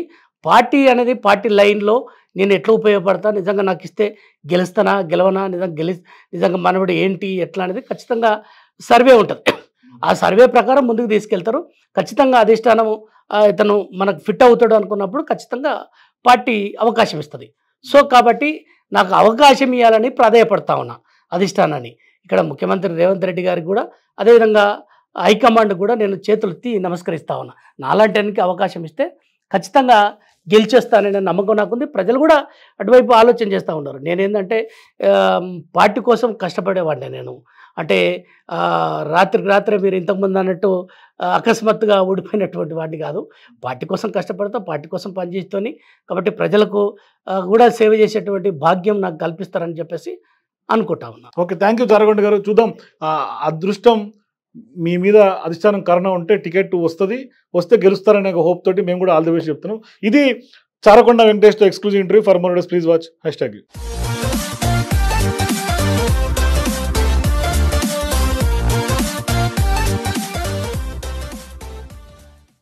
పార్టీ అనేది పార్టీ లైన్లో నేను ఎట్లా ఉపయోగపడతా, నిజంగా నాకు ఇస్తే గెలుస్తానా గెలవనా, నిజంగా మనవడు ఏంటి ఎట్లా అనేది ఖచ్చితంగా సర్వే ఉంటుంది. ఆ సర్వే ప్రకారం ముందుకు తీసుకెళ్తారు. ఖచ్చితంగా అధిష్టానము ఇతను మనకు ఫిట్ అవుతాడు అనుకున్నప్పుడు ఖచ్చితంగా పార్టీ అవకాశం ఇస్తుంది. సో కాబట్టి నాకు అవకాశం ఇవ్వాలని ప్రాధాయపడతా ఉన్నా అధిష్టానాన్ని. ఇక్కడ ముఖ్యమంత్రి రేవంత్ రెడ్డి గారికి కూడా అదేవిధంగా హైకమాండ్ కూడా నేను చేతులెత్తి నమస్కరిస్తా ఉన్నా. నాలాంటి అవకాశం ఇస్తే ఖచ్చితంగా గెలిచేస్తాననే నమ్మకం నాకుంది. ప్రజలు కూడా అటువైపు ఆలోచన చేస్తూ ఉన్నారు. నేనేందంటే పార్టీ కోసం కష్టపడేవాడిని నేను. అంటే రాత్రికి రాత్రే మీరు ఇంతకుముందు అన్నట్టు అకస్మాత్తుగా ఓడిపోయినటువంటి వాడిని కాదు. పార్టీ కోసం కష్టపడతా, పార్టీ కోసం పనిచేస్తూని కాబట్టి ప్రజలకు కూడా సేవ చేసేటువంటి భాగ్యం నాకు కల్పిస్తారని చెప్పేసి అనుకుంటా ఉన్నా. ఓకే, థ్యాంక్ యూ జారగొండ గారు. చూద్దాం, అదృష్టం మీ మీద అధిష్టానం కారణం ఉంటే టికెట్ వస్తే గెలుస్తారనే హోప్ తోటి మేము కూడా ఆల్ ది బెస్ట్ చెప్తున్నాం. ఇది చారకొండ వెంకటేష్తో exclusive interview. For more please watch #.